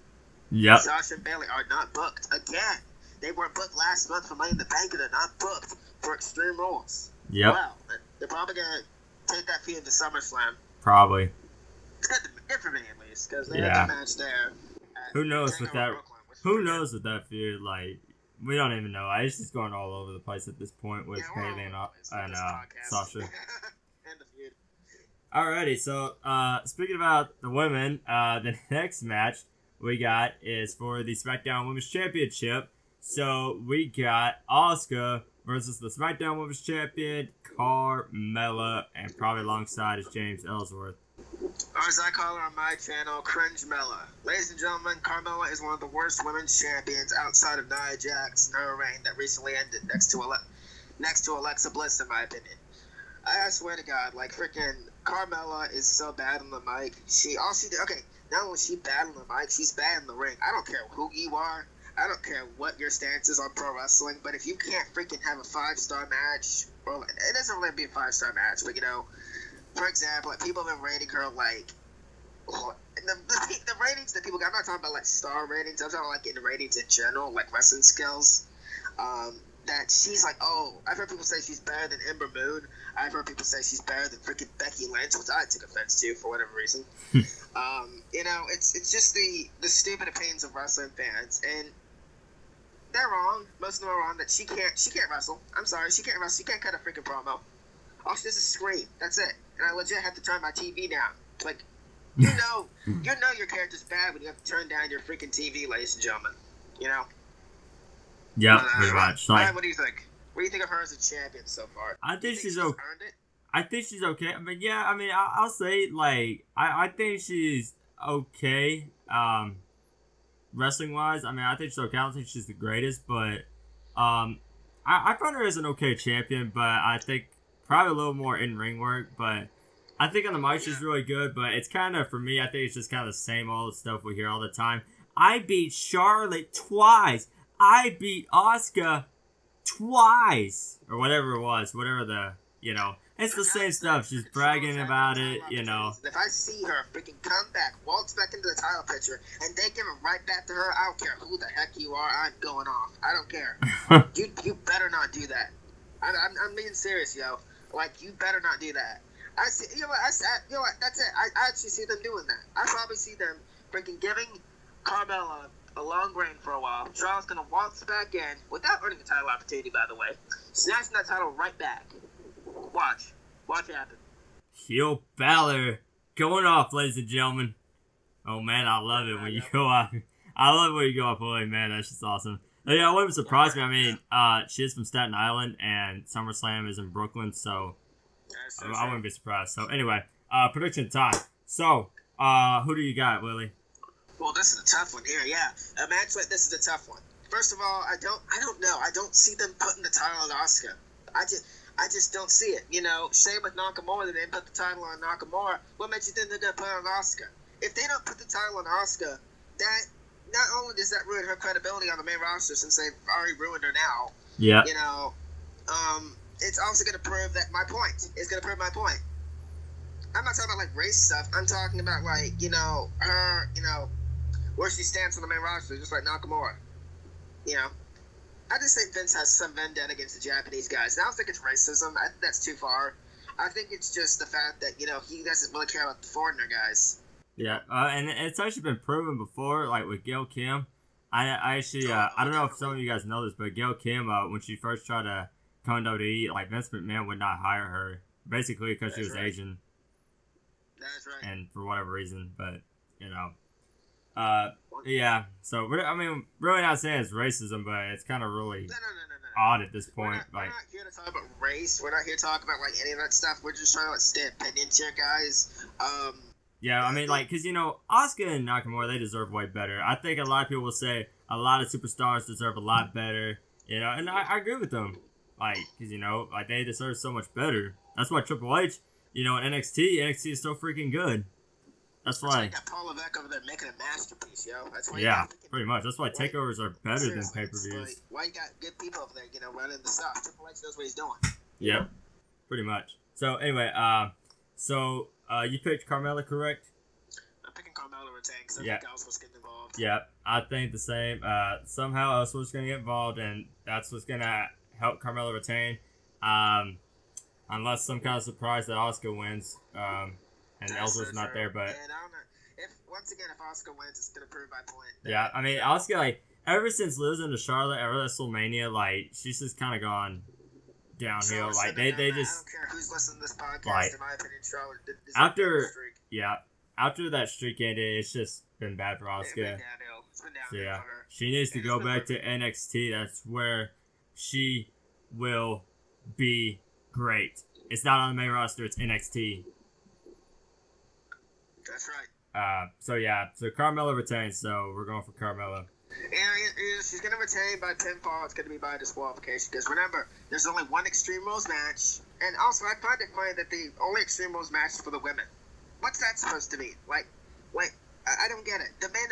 Yep. Sasha and Bayley are not booked again. They were booked last month for Money in the Bank, and they're not booked for Extreme Rules. Yep. Well, they're probably gonna take that feud into SummerSlam. Probably. It's good for me at least, because they had the match there. Who knows with that? Who knows with that feud? Like, we don't even know. It's just going all over the place at this point with Bayley and Sasha. And the feud. Alrighty, so speaking about the women, the next match we got is for the SmackDown Women's Championship. So we got Asuka versus the SmackDown Women's Champion, Carmella, and probably alongside is James Ellsworth. Or as I call her on my channel, Cringe Mella. Ladies and gentlemen, Carmella is one of the worst women's champions outside of Nia Jax and her reign that recently ended next to Alexa Bliss, in my opinion. I swear to God, like, freaking Carmella is so bad on the mic. Not only is she bad on the mic, she's bad in the ring. I don't care who you are. I don't care what your stance is on pro wrestling, but if you can't freaking have a 5-star match, or it doesn't really be a 5-star match, but, you know, for example, like, people have been rating her, like, the ratings that people got, I'm not talking about, like, star ratings, I'm talking about, like, getting ratings in general, like, wrestling skills, that she's like, oh, I've heard people say she's better than Ember Moon. I've heard people say she's better than freaking Becky Lynch, which I took offense to for whatever reason. You know, it's just the stupid opinions of wrestling fans, and they're wrong. Most of them are wrong that she can't wrestle. I'm sorry, she can't wrestle. She can't cut a freaking promo. All she does is scream. That's it. And I legit have to turn my TV down. Like, you know your character's bad when you have to turn down your freaking TV, ladies and gentlemen. You know. Yeah, pretty much. Ryan, what do you think? What do you think of her as a champion so far? I think she's okay. Earned it? I think she's okay. But yeah, I mean, I'll say, like, I think she's okay. Wrestling wise, I mean, I think she's okay. I don't think she's the greatest, but I find her as an okay champion, but I think probably a little more in-ring work. But I think on the mic she's really good, but it's kind of, for me, I think it's just kind of the same old stuff we hear all the time. I beat Charlotte twice. I beat Asuka twice. Or whatever it was. Whatever the, you know. It's the same stuff. She's bragging about it, you know. If I see her freaking come back, waltz back into the title picture, and they give it right back to her, I don't care who the heck you are, I'm going off. I don't care. you better not do that. I'm being serious, yo. Like, you better not do that. I see, you know what? That's it. I actually see them doing that. I probably see them freaking giving Carmella a long reign for a while. Charlotte's gonna waltz back in without earning the title opportunity, by the way, snatching that title right back. Watch it happen. Heel Balor going off, ladies and gentlemen. Oh man, I love it when you go off. I love when you go off, boy, man. That's just awesome. Yeah, it wouldn't surprise me. I mean, she is from Staten Island, and SummerSlam is in Brooklyn, so I wouldn't be surprised. So anyway, prediction time. So, who do you got, Willie? Well, this is a tough one here. Yeah, a match like this is a tough one. First of all, I don't know. I don't see them putting the title on Asuka. I just don't see it. You know, same with Nakamura. They didn't put the title on Nakamura. What makes you think they're going to put it on Asuka? If they don't put the title on Asuka, that not only does that ruin her credibility on the main roster, since they've already ruined her now. Yeah. You know, it's also going to prove that my point. It's going to prove my point. I'm not talking about like race stuff. I'm talking about like, you know, her, you know, where she stands on the main roster, just like Nakamura. You know. I just think Vince has some vendetta against the Japanese guys. And I don't think it's racism. I think that's too far. I think it's just the fact that, you know, he doesn't really care about the foreigner guys. Yeah, and it's actually been proven before, like with Gail Kim. I actually, I don't know if some of you guys know this, but Gail Kim, when she first tried to come to WWE, like Vince McMahon would not hire her, basically because she was Asian. That's right. And for whatever reason, but, you know. Yeah, so, I mean, really not saying it's racism, but it's kind of really odd at this point. We're not here to talk about race. We're not here to talk about, like, any of that stuff. We're just trying to, like, state opinions here, guys. Yeah, I mean, like, because, you know, Asuka and Nakamura, they deserve way better. I think a lot of people will say a lot of superstars deserve a lot better, you know, and I agree with them. Like, because, you know, like, they deserve so much better. That's why Triple H, you know, in NXT is so freaking good. That's why. You got Paul Levesque over there making a masterpiece, yo. That's why. Yeah, pretty much. That's why takeovers are better than pay-per-views. Like, why you got good people over there, you know, running the stuff? Triple H knows what he's doing. Yep, pretty much. So anyway, you picked Carmella, correct? I'm picking Carmella retain because I think Ellsworth's getting involved. Yeah, I think the same. Somehow Ellsworth's gonna get involved, and that's what's gonna help Carmella retain. Unless some kind of surprise that Asuka wins. And Ellsworth's not there, but... And I don't know. Once again, if Asuka wins, it's going to prove my point. Yeah, I mean, Asuka, like, ever since losing to Charlotte at WrestleMania, like, she's just kind of gone downhill. Like, they just... I don't care who's listening to this podcast, like, in my opinion, Charlotte after that streak ended, it's just been bad for Asuka. It's been downhill for her. She needs to go back to NXT. That's where she will be great. It's not on the main roster, it's NXT. That's right. So Carmella retains, so we're going for Carmella. And she's going to retain by pinfall. It's going to be by disqualification. Because remember, there's only one Extreme Rules match. And also, I find it funny that the only Extreme Rules match is for the women. What's that supposed to mean? Like, I don't get it. The main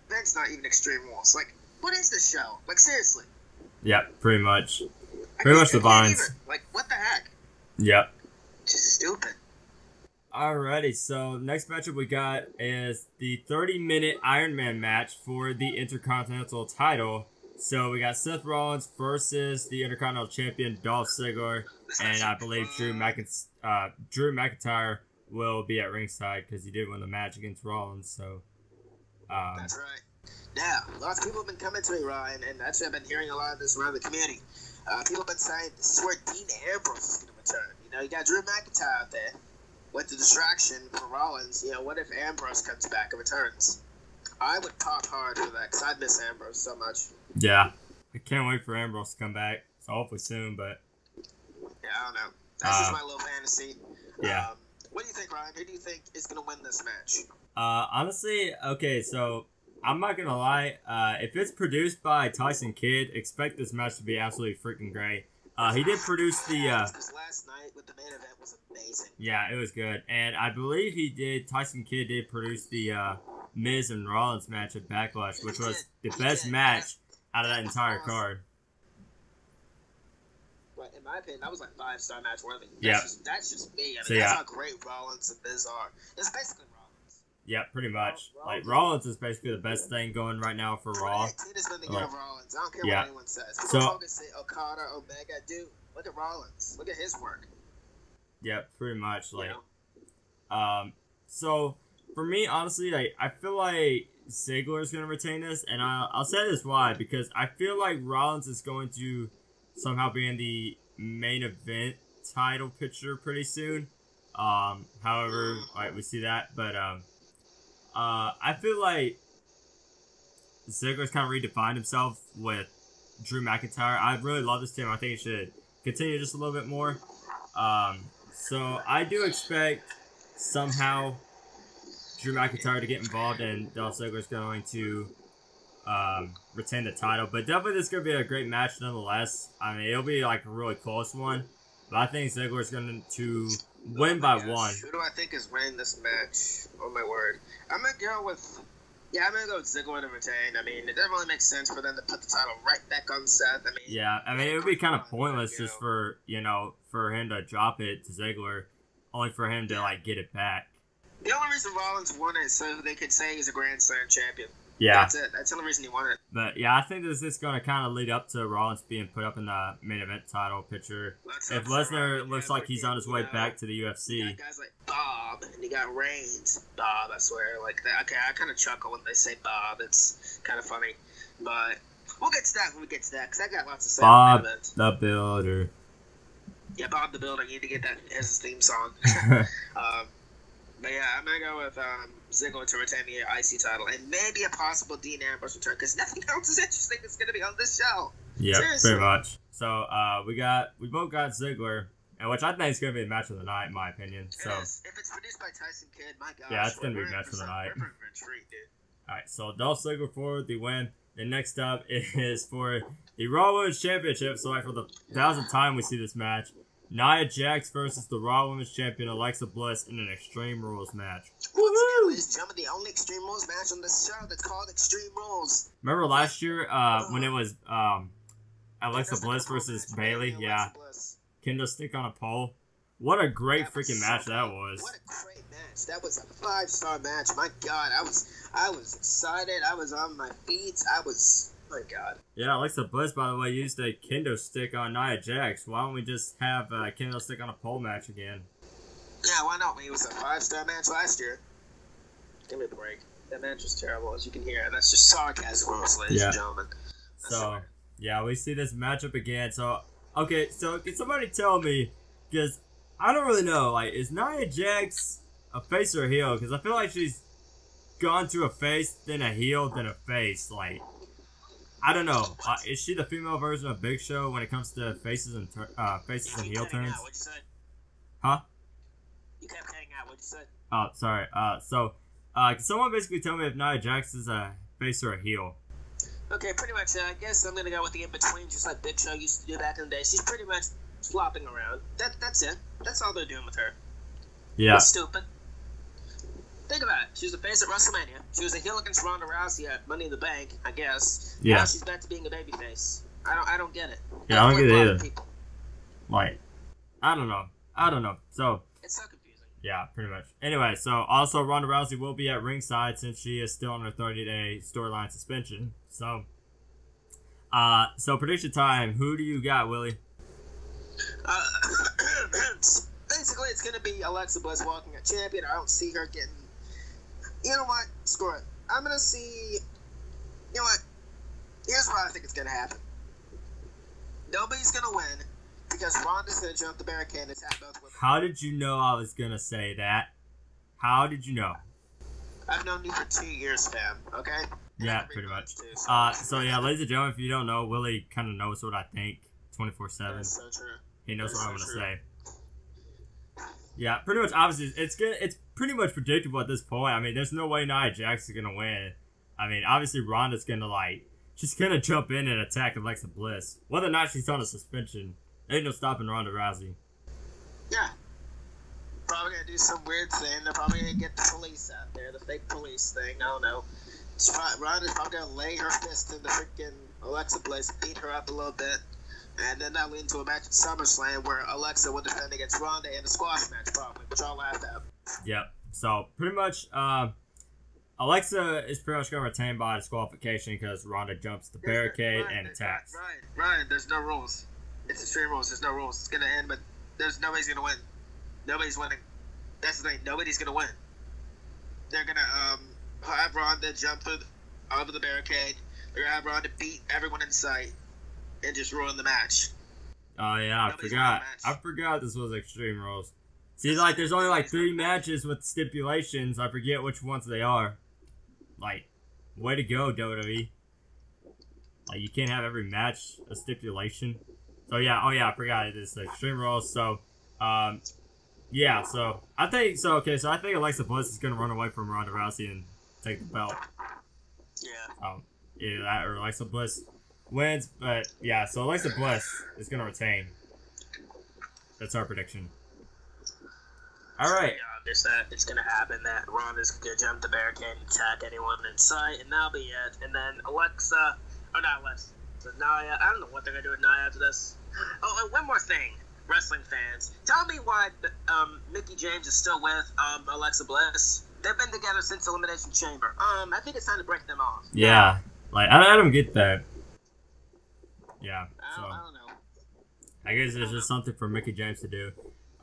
event's not even Extreme Rules. Like, what is this show? Like, seriously. Yeah, pretty much. Pretty much the Vines. Like, what the heck? Yep. Just stupid. Alrighty, so next matchup we got is the 30-minute Iron Man match for the Intercontinental title. So we got Seth Rollins versus the Intercontinental Champion Dolph Ziggler, and I believe Drew McIntyre will be at ringside because he did win the match against Rollins. So that's right. Now, lots of people have been coming to me, Ryan, and actually I've been hearing a lot of this around the community. People have been saying this is where Dean Ambrose is going to return. You know, you got Drew McIntyre out there. With the distraction for Rollins, you know, what if Ambrose comes back and returns? I would pop hard for that because I miss Ambrose so much. Yeah, I can't wait for Ambrose to come back. So hopefully soon, but... Yeah, I don't know. That's just my little fantasy. Yeah. What do you think, Ryan? Who do you think is going to win this match? Honestly, okay, so I'm not gonna lie. If it's produced by Tyson Kidd, expect this match to be absolutely freaking great. He did produce the. Because last night with the main event was amazing. Yeah, it was good, and I believe Tyson Kidd did produce the Miz and Rollins match at Backlash, which was the best match out of that entire card. But in my opinion, that was like 5-star match worthy. Yeah, that's just me. I mean, that's how great Rollins and Miz are. It's basically Rollins. Yeah, pretty much. Like Rollins is basically the best thing going right now for Raw. Has been the year of Rollins. I don't care what anyone says. People focus say Okada, Omega, dude. Look at Rollins. Look at his work. Yeah, pretty much. Like, so for me, honestly, like I feel like Ziggler is gonna retain this, and I'll say this why, because I feel like Rollins is going to somehow be in the main event title picture pretty soon. However, we see that, but I feel like Ziggler's kind of redefined himself with Drew McIntyre. I really love this team. I think it should continue just a little bit more. So I do expect somehow Drew McIntyre to get involved, and Dolph Ziggler's going to retain the title. But definitely this is going to be a great match nonetheless. I mean, it'll be like a really close one. But I think Ziggler's going to win by 1. Who do I think is winning this match? Oh my word. I'm going to go with... Yeah, I'm going to go with Ziggler to retain. I mean, it doesn't really make sense for them to put the title right back on Seth. I mean, it would be kind of pointless just for, for him to drop it to Ziggler, only for him to, like, get it back. The only reason Rollins won it is so they could say he's a Grand Slam champion. Yeah. That's it. That's the only reason he won it. But, yeah, I think this is going to kind of lead up to Rollins being put up in the main event title picture. If Lesnar looks like he's on his way back to the UFC. You got guys like Bob, and you got Reigns. Bob, I swear. Like that. Okay, I kind of chuckle when they say Bob. It's kind of funny. But we'll get to that when we get to that, because I got lots to say Bob on the main event. the Builder. Yeah, Bob the Builder. You need to get that as his theme song. But yeah, I'm going to go with Ziggler to retain the IC title, and maybe a possible Dean Ambrose return, because nothing else is interesting that's going to be on this show. Yeah, pretty much. So we both got Ziggler, and which I think is going to be the match of the night, in my opinion. So if it's produced by Tyson Kidd, my gosh. Yeah, it's going to be the match of the night. Alright, so Dolph Ziggler for the win. And next up is for the Raw Women's Championship. So like for the 1,000th time we see this match. Nia Jax versus the Raw Women's Champion Alexa Bliss in an Extreme Rules match. Woohoo! Ladies and gentlemen, the only Extreme Rules match on this show that's called Extreme Rules. Remember last year when it was Alexa Bliss versus Bayley? Yeah. Kendo stick on a pole. What a great freaking match that was. What a great match. That was a 5-star match. My God, I was excited. I was on my feet. My God. Yeah, Alexa Bliss, by the way, used a kendo stick on Nia Jax. Why don't we just have a kendo stick on a pole match again? Yeah, why not? It was a 5-star match last year. Give me a break. That match was terrible, as you can hear. That's just sarcasm, ladies and gentlemen. Yeah, we see this matchup again. So, okay, so can somebody tell me, because I don't really know, like, is Nia Jax a face or a heel? Because I feel like she's gone to a face, then a heel, then a face. Like, I don't know. Is she the female version of Big Show when it comes to faces and heel turns? What'd you say? Huh? You kept cutting out. What'd you say? Oh, sorry. Can someone basically tell me if Nia Jax is a face or a heel? Okay, pretty much. I guess I'm gonna go with the in-between, just like Big Show used to do back in the day. She's pretty much flopping around. That's it. That's all they're doing with her. Yeah. It's stupid. Think about it. She was a face at WrestleMania. She was a heel against Ronda Rousey at Money in the Bank, I guess. Yeah. Now she's back to being a babyface. I don't get it. Yeah, I don't get it either. People. Like, I don't know. So. It's so confusing. Yeah, pretty much. Anyway, so also Ronda Rousey will be at ringside since she is still on her 30-day storyline suspension. So prediction time. Who do you got, Willie? Basically, it's gonna be Alexa Bliss walking a champion. I don't see her getting. You know what? Screw it. I'm gonna see. You know what? Here's what I think is gonna happen. Nobody's gonna win because Ronda's gonna jump the barricade and attack both women. How did you know I was gonna say that? How did you know? I've known you for 2 years, fam. Okay. Yeah, pretty much. Too, so yeah, ladies and gentlemen, if you don't know, Willie kind of knows what I think 24/7. That's so true. He knows what I'm gonna say. Yeah, pretty much. Obviously, it's pretty much predictable at this point. I mean, there's no way Nia Jax is gonna win. I mean, obviously Ronda's gonna she's gonna jump in and attack Alexa Bliss. Whether or not she's on a suspension, ain't no stopping Ronda Rousey. Yeah. Probably gonna do some weird thing. They're probably gonna get the police out there, the fake police thing. I don't know. Ronda's probably gonna lay her fist in the freaking Alexa Bliss, beat her up a little bit, and then that'll lead into a match at SummerSlam where Alexa will defend against Ronda in a squash match, probably, which I'll laugh at. Yep. So pretty much, Alexa is pretty much gonna retain by disqualification because Ronda jumps the barricade and attacks. Ryan, there's no rules. It's Extreme Rules. There's no rules. It's gonna end, but nobody's gonna win. Nobody's winning. That's the thing. Nobody's gonna win. They're gonna have Ronda jump over the barricade. They're gonna have Ronda beat everyone in sight and just ruin the match. Oh yeah, I forgot this was Extreme Rules. See, there's only 3 matches with stipulations. I forget which ones they are. Way to go, WWE. You can't have every match a stipulation. So yeah, I forgot it is Extreme Rules. So, yeah. So I think I think Alexa Bliss is gonna run away from Ronda Rousey and take the belt. Yeah. Either that or Alexa Bliss wins, but yeah. So Alexa Bliss is gonna retain. That's our prediction. All right. Obvious that it's gonna happen. That Ronda's gonna jump the barricade and attack anyone in sight, and that'll be it. And then Alexa, Nia. I don't know what they're gonna do with Nia after this. Oh, and one more thing, wrestling fans, tell me why Mickie James is still with Alexa Bliss. They've been together since Elimination Chamber. I think it's time to break them off. Yeah, I don't get that. Yeah. So I don't know. I guess there's just something for Mickie James to do.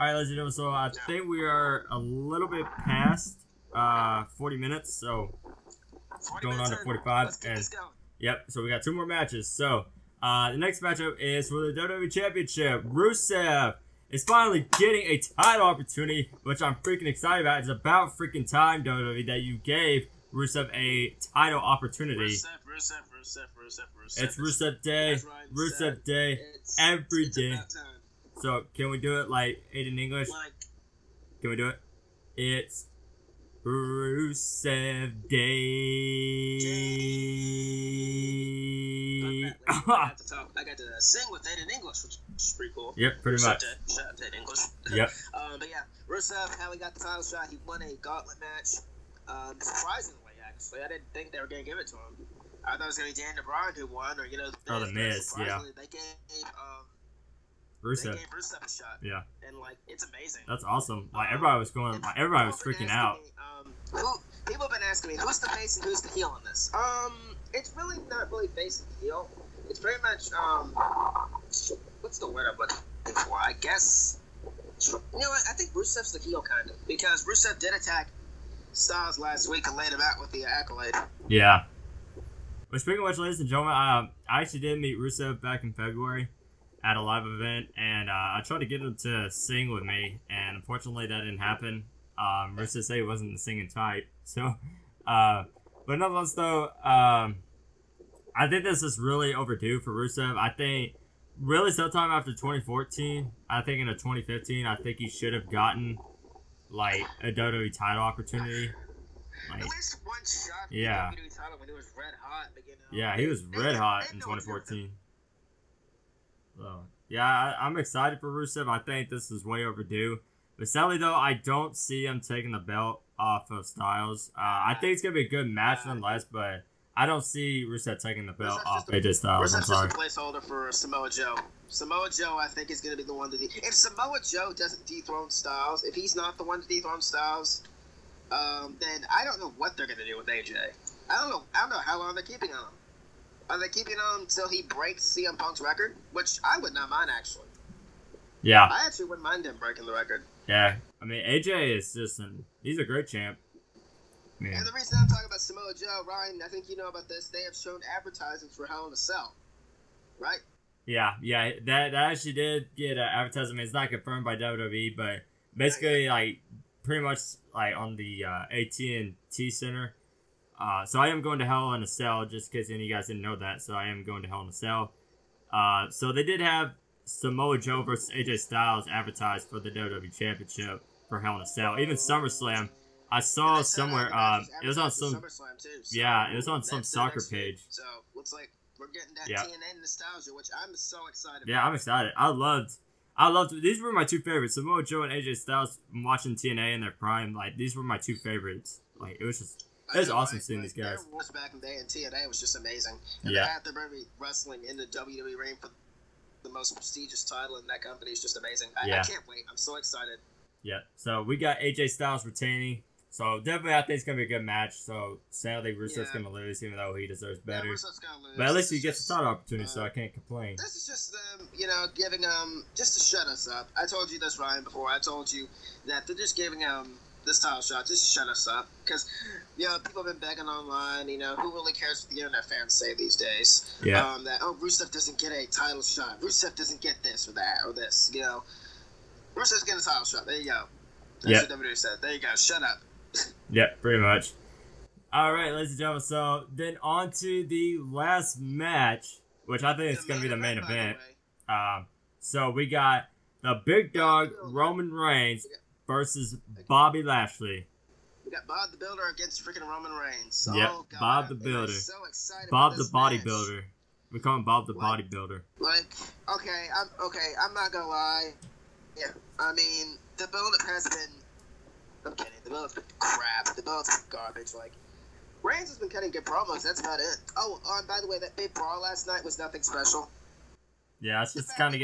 All right, ladies and gentlemen, so I think we are a little bit past 40 minutes, so going on to 45. Let's get this going. Yep, so we got 2 more matches. So the next matchup is for the WWE Championship. Rusev is finally getting a title opportunity, which I'm freaking excited about. It's about freaking time, WWE, that you gave Rusev a title opportunity. Rusev. It's Rusev Day. Rusev Day. Every day. So, can we do it in English? Can we do it? It's Rusev Day. I got to sing with it in English, which is pretty cool. Yep, pretty much. Shout out to it in English. Yep. But yeah, Rusev, how he got the title shot, he won a gauntlet match. Surprisingly, actually, I didn't think they were going to give it to him. I thought it was going to be Daniel Bryan who won, or the Miz, yeah. They gave Rusev. They gave Rusev a shot. Yeah. And it's amazing. That's awesome. Everybody was everybody was freaking out. People have been asking me, who's the face and who's the heel in this? It's really not really face and heel. It's pretty much what's the word I'm looking for? I guess. You know what? I think Rusev's the heel kind of, because Rusev did attack Styles last week and laid him out with the accolade. Yeah. But speaking of which, ladies and gentlemen, I actually did meet Rusev back in February at a live event, and I tried to get him to sing with me, and unfortunately that didn't happen. Rusev said he wasn't the singing type, so but nonetheless though, I think this is really overdue for Rusev. I think really sometime after 2014, I think into 2015, I think he should have gotten a WWE title opportunity. At least one shot. Yeah. WWE title when it was red hot. Yeah, he was red hot in 2014. So, yeah, I'm excited for Rusev. I think this is way overdue. But sadly, though, I don't see him taking the belt off of Styles. I think it's going to be a good match nonetheless, but I don't see Rusev taking the belt off AJ Styles. I'm sorry. Rusev's just a placeholder for Samoa Joe. Samoa Joe, I think, is going to be the one to if Samoa Joe doesn't dethrone Styles, if he's not the one to dethrone Styles, then I don't know what they're going to do with AJ. I don't know how long they're keeping on him. Are they keeping on until he breaks CM Punk's record? Which I would not mind, actually. Yeah. I actually wouldn't mind him breaking the record. Yeah. I mean, AJ is just he's a great champ. Man. And the reason I'm talking about Samoa Joe, Ryan, I think you know about this, they have shown advertisements for Hell in a Cell. Right? Yeah. That actually did get an advertisement. It's not confirmed by WWE, but basically, pretty much, on the AT&T Center. So I am going to Hell in a Cell, just in case any of you guys didn't know that. So I am going to Hell in a Cell. So they did have Samoa Joe versus AJ Styles advertised for the WWE Championship for Hell in a Cell. Even SummerSlam, I saw somewhere. It was on some. SummerSlam too, so Yeah, it was on some soccer page. So looks like we're getting that Yeah. TNA nostalgia, which I'm so excited. Yeah, I'm excited. I loved. These were my two favorites. Samoa Joe and AJ Styles. Watching TNA in their prime, like these were my two favorites. Like it was awesome seeing these guys. Their wars back in the day in TNA was just amazing. And Yeah. the fact that they're going to be wrestling in the WWE ring for the most prestigious title in that company is just amazing. I can't wait. I'm so excited. Yeah. So we got AJ Styles retaining. So definitely, I think it's gonna be a good match. So sadly, Rusev's gonna lose, even though he deserves better. Yeah, Rusev's gonna lose. But at least he gets a title opportunity, so I can't complain. This is just them, giving just to shut us up. I told you this, Ryan, before. I told you that they're just giving this title shot just to shut us up, because people have been begging online. Who really cares what the internet fans say these days? Yeah. That Rusev doesn't get a title shot. Rusev doesn't get this or that or this. Rusev's getting a title shot. There you go. That's what WWE said. There you go. Shut up. Yeah, pretty much. All right, ladies and gentlemen. So then on to the last match, which I think is going to be the main event. So we got the big dog Roman Reigns versus Bobby Lashley. We got Bob the Builder against freaking Roman Reigns. Yep, Oh, God, Bob the Builder. So excited Bob for the this Bodybuilder. match. We call him Bob the Bodybuilder. I'm not gonna lie. Yeah, I mean, the build-up has been. I'm kidding. The build-up's been crap. The build-up's been garbage. Like, Reigns has been cutting good promos. That's about it. Oh, and by the way, that big brawl last night was nothing special. Yeah, it's just kind of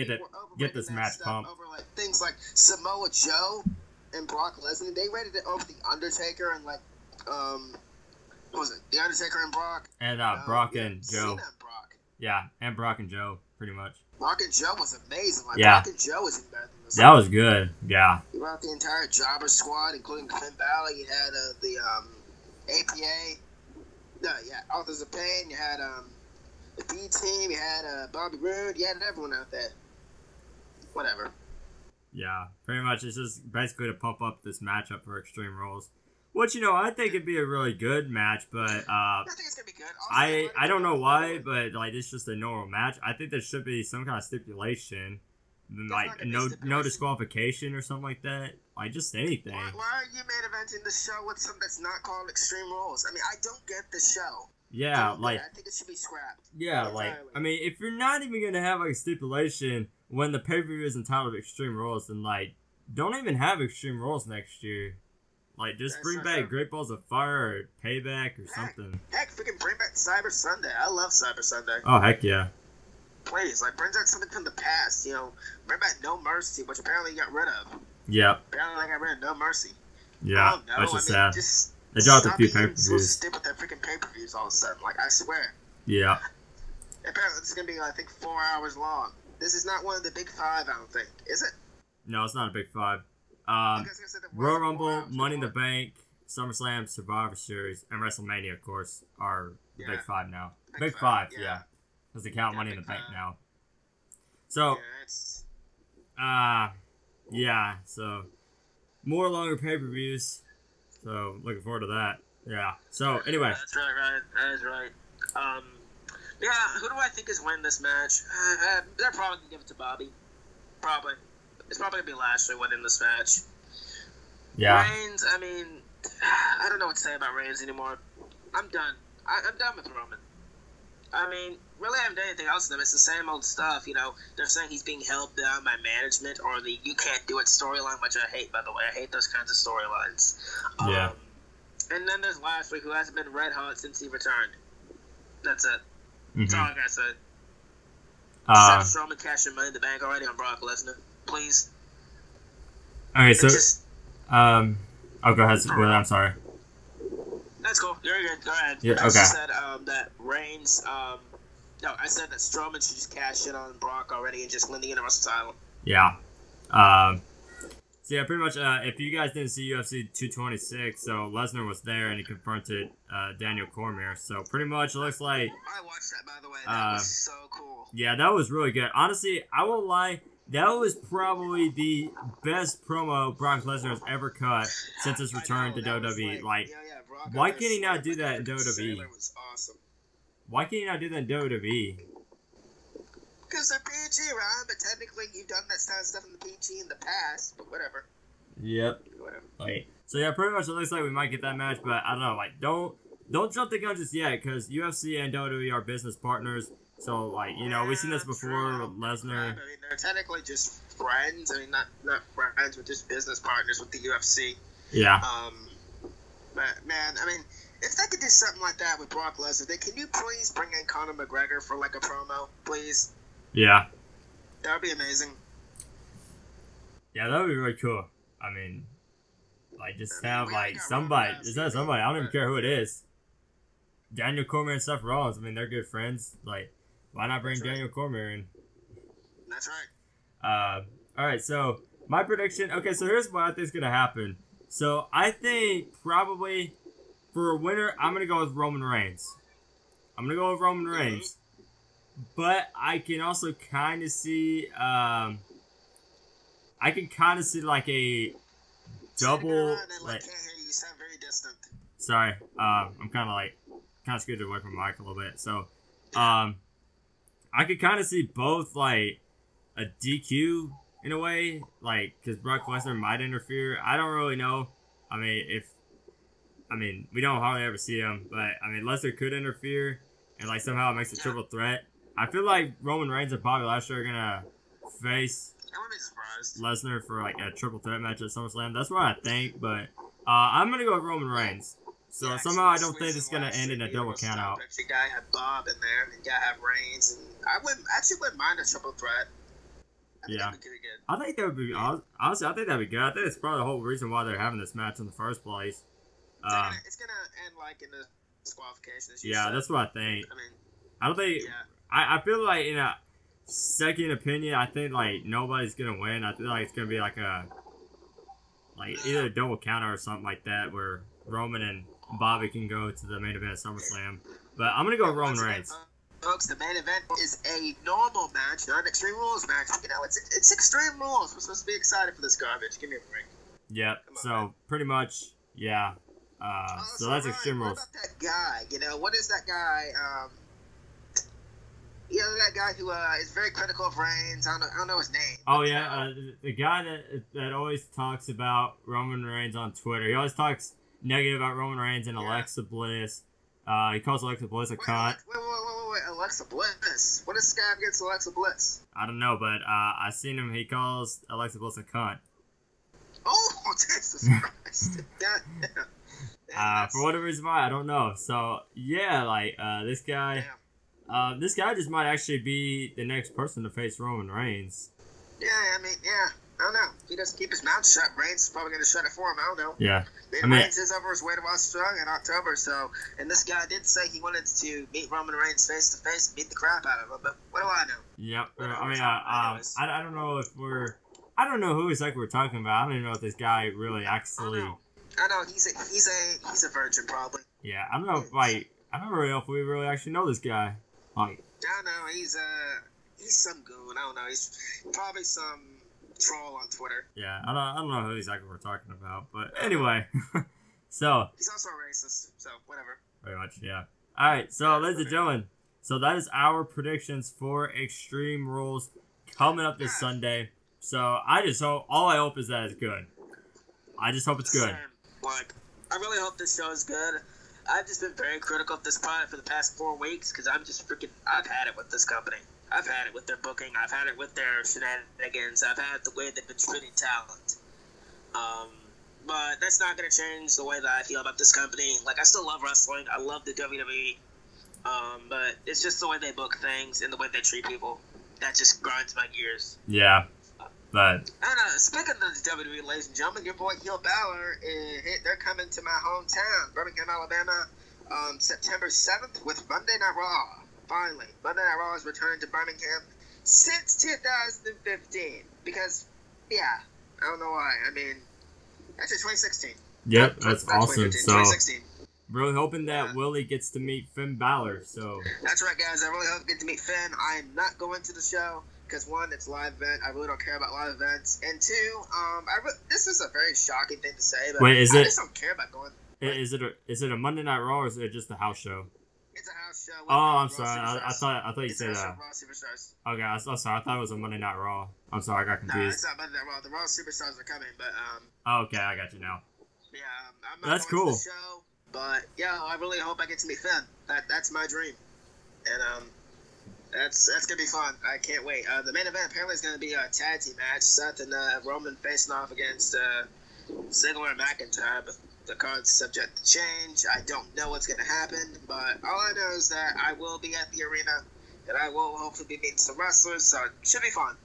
get this match pumped. Over things like Samoa Joe and Brock Lesnar. They rated it over the Undertaker and what was it? The Undertaker and Brock. And Brock and Joe. Cena and Brock. Yeah, and Brock and Joe, pretty much. Brock and Joe was amazing. Yeah. Brock and Joe was even better than this. That was good. Yeah. You brought the entire Jobber squad, including Finn Balor. You had the APA. Authors of Pain. You had the B Team. You had Bobby Roode. You had everyone out there. Whatever. Yeah, pretty much. It's just basically to pump up this matchup for Extreme Rules. Which, I think it'd be a really good match, but I think it's gonna be good. I don't know why, but it's just a normal match. I think there should be some kind of stipulation, like no disqualification or something like that. Like just anything. Why are you main eventing the show with something that's not called Extreme Rules? I mean, I don't get the show. Yeah, I think it should be scrapped. Yeah, I mean, if you're not even gonna have a stipulation when the pay-per-view is entitled Extreme Rules, then don't even have Extreme Rules next year. Just bring back Great Balls of Fire or Payback or something. Heck, freaking bring back Cyber Sunday. I love Cyber Sunday. Oh, heck yeah. Please, bring back something from the past, Bring back No Mercy, which apparently you got rid of. Yeah. Apparently I got rid of No Mercy. Yeah, that's just sad. They dropped a few pay-per-views. So stick with their freaking pay-per-views all of a sudden. I swear. Yeah. Apparently this is going to be, I think, 4 hours long. This is not one of the big five, I don't think. Is it? No, it's not a big five. Royal Rumble, Money in the Bank, SummerSlam, Survivor Series, and WrestleMania, of course, are the big five now. Big five, yeah. Because they count Money in the Bank now. So, so more longer pay-per-views. So, looking forward to that. Yeah. So, anyway. That's right, Ryan. That is right. Who do I think is winning this match? They're probably going to give it to Bobby. Probably. It's probably going to be Lashley winning this match. Yeah. Reigns, I mean, I don't know what to say about Reigns anymore. I'm done. I'm done with Roman. I mean, really haven't done anything else to them. It's the same old stuff, They're saying he's being held down by management or the you can't do it storyline, which I hate, by the way. I hate those kinds of storylines. Yeah. And then there's Lashley, who hasn't been red hot since he returned. That's it. Mm-hmm. That's all I gotta say. Strowman cashing Money in the Bank already on Brock Lesnar. Please. Okay, so go ahead. I'm sorry. That's cool. You're good. Go ahead. Yeah. Okay. I said that Reigns. No, I said that Strowman should just cash in on Brock already and just win the Universal title. Yeah. So yeah, pretty much. If you guys didn't see UFC 226, so Lesnar was there and he confronted Daniel Cormier. So pretty much, it looks like. I watched that, by the way. That was so cool. Yeah, that was really good. Honestly, I won't lie. That was probably the best promo Brock Lesnar has ever cut since his return to WWE. Why can't he not do that in WWE? Was awesome. Why can't he not do that in WWE? Because they're PG, Ryan, but technically you've done that kind of stuff in the PG in the past, but whatever. Yep. Whatever. So yeah, pretty much it looks like we might get that match, but I don't know. Like, don't jump the gun just yet, because UFC and WWE are business partners. So like, you know, we've seen this before with Lesnar. I mean, they're technically just friends. I mean, not friends, but just business partners with the UFC. Yeah. But man, I mean, if they could do something like that with Brock Lesnar, then can you please bring in Conor McGregor for like a promo, please? Yeah. That would be amazing. Yeah, that would be really cool. I mean, like, just have like somebody. Is that somebody? I don't even care who it is. Daniel Cormier and Seth Rollins. I mean, they're good friends. Like, why not bring Daniel Cormier in? That's right. All right. So my prediction. Okay, so here's what I think is gonna happen. So I think probably for a winner, I'm gonna go with Roman Reigns. But I can also kind of see. I can kind of see like a double. Like, can't hear you. You sound very distant. Sorry. I'm kind of scooted away from the mic a little bit. So, I could kind of see both like a DQ in a way, like because Brock Lesnar might interfere. I don't really know. I mean, we don't hardly ever see him, but I mean, Lesnar could interfere and like somehow it makes a triple threat. I feel like Roman Reigns and Bobby Lashley are gonna face Lesnar for like a triple threat match at SummerSlam. That's what I think, but I'm gonna go with Roman Reigns. So somehow I don't think it's gonna end in a double count out. You gotta have Bob in there, and you gotta have Reigns, and I wouldn't mind a triple threat. I think that would be honestly. I think that'd be good. I think it's probably the whole reason why they're having this match in the first place. It's gonna end like in the disqualification. Yeah, that's what I think. I don't think. I feel like in a second opinion, I think like nobody's gonna win. I feel like it's gonna be like either a double counter or something like that, where Roman and Bobby can go to the main event at SummerSlam. But I'm gonna go with Roman Reigns. Folks, the main event is a normal match, not an Extreme Rules match. You know, it's Extreme Rules. We're supposed to be excited for this garbage. Give me a break. Yep. So pretty much, yeah. So that's Extreme Rules. What about that guy? You know, what is that guy? You know, that guy who is very critical of Reigns. I don't know his name. Oh yeah, the guy that always talks about Roman Reigns on Twitter. He always talks negative about Roman Reigns and Alexa Bliss. He calls Alexa Bliss a cunt. Wait, Alexa Bliss. What does this guy have against Alexa Bliss? I don't know, but I seen him. He calls Alexa Bliss a cunt. Oh, Jesus Christ! For whatever reason why, I don't know. So yeah, like this guy. This guy just might actually be the next person to face Roman Reigns. Yeah, I mean, I don't know. If he doesn't keep his mouth shut, Reigns is probably going to shut it for him. I don't know. Yeah. Reigns is over his weight of strong in October, so, and this guy did say he wanted to meet Roman Reigns face to face and beat the crap out of him, but what do I know? Yep. I don't know if I don't know who exactly we're talking about. I don't even know if this guy really actually. I know he's a virgin probably. Yeah, I don't know if I don't really know if we really actually know this guy. Like, I don't know. He's some goon. I don't know. He's probably some troll on Twitter. Yeah, I don't know who exactly we're talking about, but anyway. So he's also a racist, so whatever. Very much, yeah. All right, so ladies and gentlemen, so that is our predictions for Extreme Rules coming up this Sunday. So all I hope is that it's good. I just hope it's good. Like, I really hope this show is good. I've just been very critical of this product for the past 4 weeks because I'm just I've had it with this company. I've had it with their booking. I've had it with their shenanigans. I've had the way they've been treating talent. But that's not going to change the way that I feel about this company. Like, I still love wrestling. I love the WWE. But it's just the way they book things and the way they treat people. That just grinds my gears. Yeah. But speaking of the WWE, ladies and gentlemen, your boy Heel Balor, they're coming to my hometown, Birmingham, Alabama, September 7th with Monday Night Raw. Finally, Monday Night Raw is returning to Birmingham since 2015. Because, I don't know why. I mean, actually 2016. Yep, that's awesome. So, 2016. Really hoping that Willie gets to meet Finn Balor. So that's right, guys. I really hope to get to meet Finn. I am not going to the show. Because one, it's a live event. I really don't care about live events. And two, this is a very shocking thing to say, but I just don't care about going. Is it a Monday Night Raw or is it just a house show? It's a house show. Oh, I'm sorry. I thought you said Raw Superstars. Okay, I'm sorry. I thought it was a Monday Night Raw. I'm sorry, I got confused. No, it's not Monday Night Raw. The Raw Superstars are coming, but Oh, okay, I got you now. Yeah, I'm not That's going cool. to the show, but yeah, I really hope I get to meet Finn. That's my dream, and that's gonna be fun. I can't wait. The main event apparently is gonna be a tag team match. Seth and Roman facing off against Ziggler and McIntyre, but the card's subject to change. I don't know what's gonna happen, but all I know is that I will be at the arena, and I will hopefully be meeting some wrestlers. So it should be fun.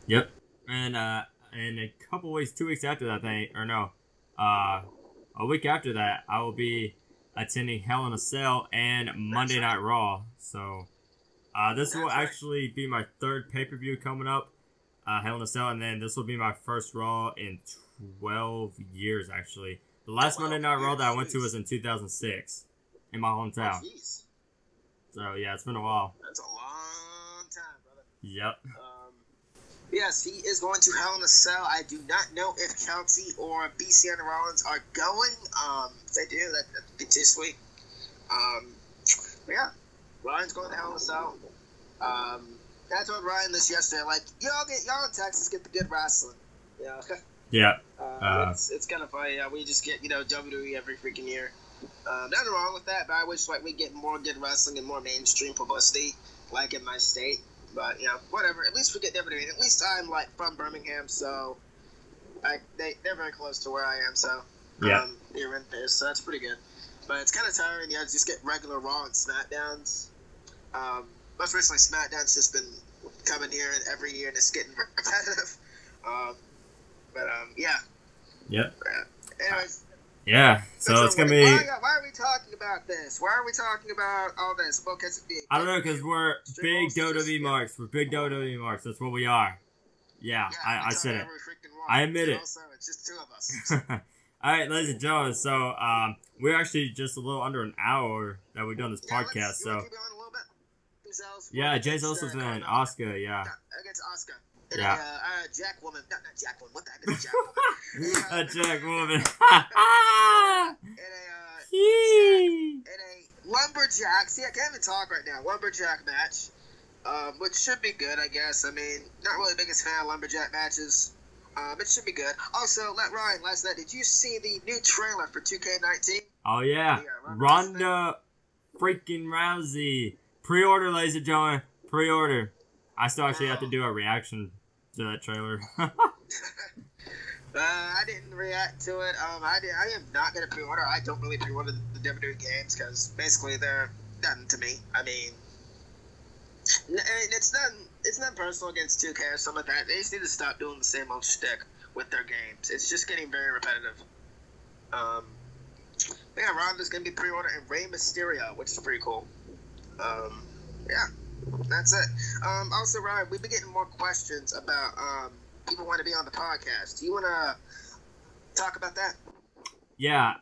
Yep. And in a couple weeks, 2 weeks after that, a week after that, I will be attending Hell in a Cell and Monday Night Raw. So this will actually be my third pay-per-view coming up, Hell in a Cell, and then this will be my first Raw in 12 years, actually. The last Monday Night Raw that I went to was in 2006 in my hometown. So, yeah, it's been a while. That's a long time, brother. Yep. Yes, he is going to Hell in a Cell. I do not know if Kelsey or BC and Rollins are going. If they do, that'd be too sweet. But yeah, Ryan's going to Hell in a Cell. I told Ryan this yesterday. Like, y'all in Texas get the good wrestling. Yeah. Yeah. It's kind of funny. We just get WWE every freaking year. Nothing wrong with that, but I wish we get more good wrestling and more mainstream publicity, like in my state. But whatever. At least we get WWE. At least I'm from Birmingham, so they're very close to where I am. So near in there, so that's pretty good. But it's kind of tiring. Just get regular Raw and SmackDowns. Most recently, SmackDown's just been coming here every year, and it's getting repetitive. Yeah. Yep. Anyways. Yeah, so it's going to be... Why are we talking about this? Why are we talking about all this? Well, I don't know, because we're big WWE marks. We're big WWE marks. That's what we are. Yeah, I said it. I admit it. Also, it's just two of us. All right, ladies and gentlemen, so we're actually just a little under an hour that we've done this podcast. So keep going a little bit? Yeah, Jay Zel's and Asuka, yeah. Against Asuka. Yeah. Jack Woman. Not Jack Woman. What the heck is a Jack Woman? A Jack Woman. In a lumberjack. See, I can't even talk right now. Lumberjack match. Which should be good, I guess. I mean, not really the biggest fan of lumberjack matches. It should be good. Also, Ryan, last night, did you see the new trailer for 2K19? Oh, yeah. Ronda freaking Rousey. Pre-order, ladies and gentlemen. Pre-order. I still actually have to do a reaction to that trailer. I didn't react to it. I am not going to pre-order. I don't really pre-order the WWE games because basically they're nothing to me. I mean, it's not personal against 2K or something like that. They just need to stop doing the same old shtick with their games. It's just getting very repetitive. Yeah, Ronda's going to be pre-ordered and Rey Mysterio, which is pretty cool. Yeah, that's it. Also, Ryan, we've been getting more questions about people want to be on the podcast. Do you want to talk about that? Yeah,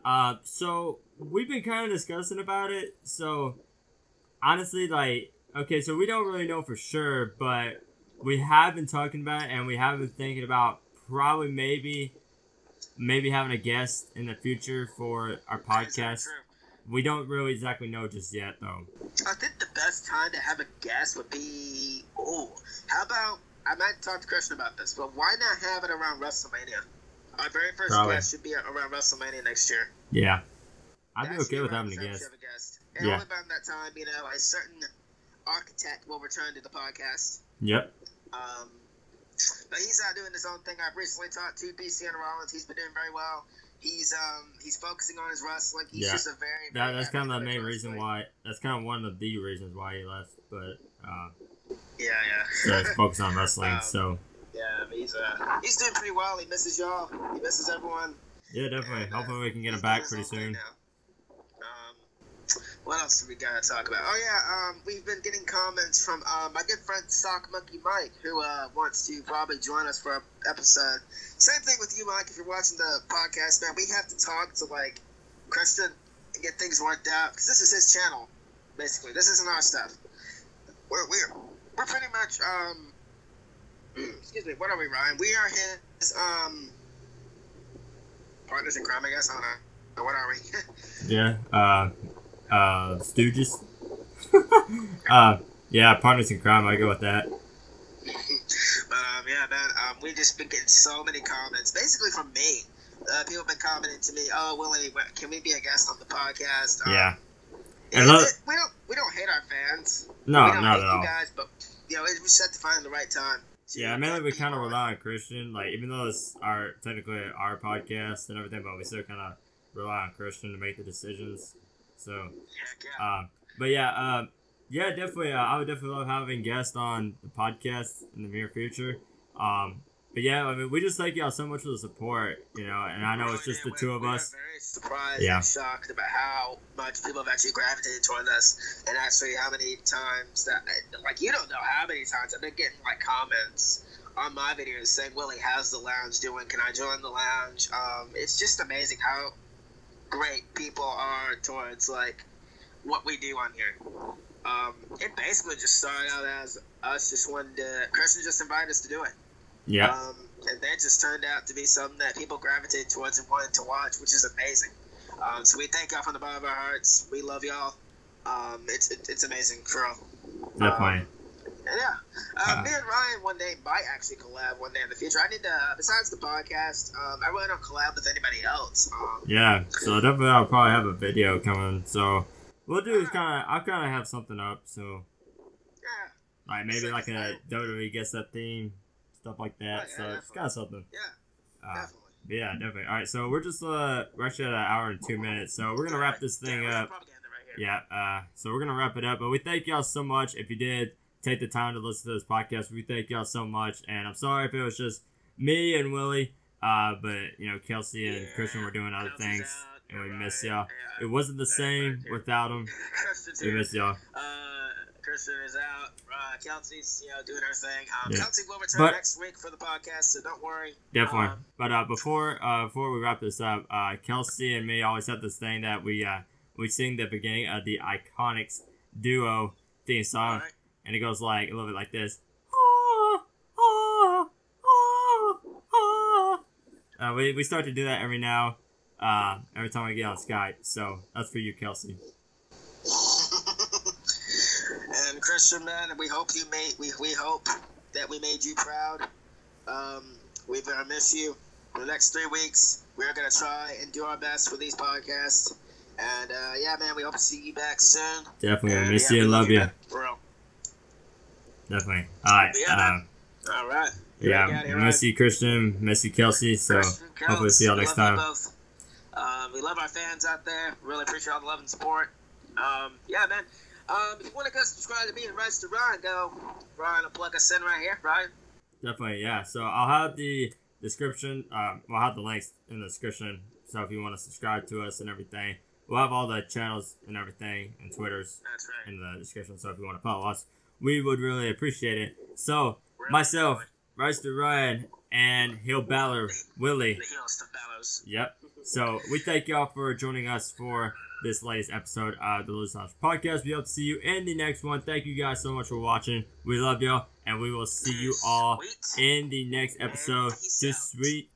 so we've been kind of discussing about it. So, honestly, okay, so we don't really know for sure, but we have been talking about it, and we have been thinking about probably maybe having a guest in the future for our podcast. We don't really exactly know just yet, though. I think the best time to have a guest would be, how about, I might talk to Christian about this, but why not have it around WrestleMania? Our very first guest should be around WrestleMania next year. Yeah. I'd be okay with having a guest. And only about that time, a certain architect will return to the podcast. Yep. But he's out doing his own thing. I've recently talked to BC and Rollins. He's been doing very well. He's focusing on his wrestling. He's just a very that's kind of the main reason why. That's kind of one of the reasons why he left. But so he's focused on wrestling. Yeah, he's doing pretty well. He misses y'all. He misses everyone. Yeah, definitely. And, hopefully we can get him back pretty soon. What else do we got to talk about? Oh, yeah, we've been getting comments from my good friend Sock Monkey Mike, who wants to probably join us for an episode. Same thing with you, Mike. If you're watching the podcast, man, we have to talk to, Christian and get things worked out, because this is his channel, basically. This isn't our stuff. We're pretty much, excuse me, what are we, Ryan? We are his, partners in crime, I guess. I don't know. What are we? Yeah, Stooges. Yeah, partners in crime. I go with that. But yeah, man, we just been getting so many comments, basically from me, people have been commenting to me, "Oh, Willie, can we be a guest on the podcast?" Yeah. We don't hate our fans. No, we don't not hate at all. you guys, but we just have to find the right time. Yeah, mainly we kind of rely on Christian. Like, even though it's technically our podcast and everything, but we still kind of rely on Christian to make the decisions. So, but yeah, definitely. I would definitely love having guests on the podcast in the near future. But yeah, I mean, we just thank y'all so much for the support, and I know it's just the two of us. We're very surprised and shocked about how much people have actually gravitated toward us, and actually how many times that, you don't know how many times I've been getting, comments on my videos saying, Willie, how's the lounge doing? Can I join the lounge? It's just amazing how great people are towards, what we do on here. It basically just started out as us just wanting to, Christian just invited us to do it. Yeah. And that just turned out to be something that people gravitated towards and wanted to watch, which is amazing. So we thank y'all from the bottom of our hearts. We love y'all. It's amazing for all. Definitely. Me and Ryan one day might actually collab one day in the future. I need to, besides the podcast, I really don't collab with anybody else. Yeah, so definitely I'll probably have a video coming. So we'll do I'll kind of have something up. So maybe a WWE Guess That theme. Stuff like that, so it's got something. Yeah, definitely. Yeah, definitely. All right, so we're actually at 1 hour and 2 minutes, so we're gonna wrap this thing up. So we're gonna wrap it up. But we thank y'all so much. If you did take the time to listen to this podcast, we thank y'all so much. And I'm sorry if it was just me and Willie, but Kelsey and Christian were doing other things, and we miss y'all. It wasn't the same without them. We miss y'all. Christian is out. Kelsey's, doing her thing. Kelsey will return next week for the podcast, so don't worry. Definitely. But before we wrap this up, Kelsey and me always have this thing that we sing the beginning of the Iconics duo theme song, and it goes a little bit like this. We start to do that every time we get on Skype. So that's for you, Kelsey. And Christian, man, we hope we hope that we made you proud. We're gonna miss you for the next 3 weeks. We're gonna try and do our best for these podcasts. And man, we hope to see you back soon. Definitely, I miss you and love you. Bro. Definitely. All right. All right. Miss you, Christian. Miss you, Kelsey. So hopefully see y'all next time. We love our fans out there. Really appreciate all the love and support. Man. If you want to go subscribe to me and Ryster Ryan, Brian will plug us in right here, Brian. Definitely, yeah. So I'll have the description. I'll have the links in the description. So if you want to subscribe to us and everything, we'll have all the channels and everything and Twitters in the description. So if you want to follow us, we would really appreciate it. So myself, Ryster Ryan, and Heel Balor, Willie. The heels to Balor's. Yep. So we thank y'all for joining us for this latest episode of the Lose Lounge Podcast. We hope to see you in the next one. Thank you guys so much for watching. We love y'all, and we will see you all in the next episode. Just sweet.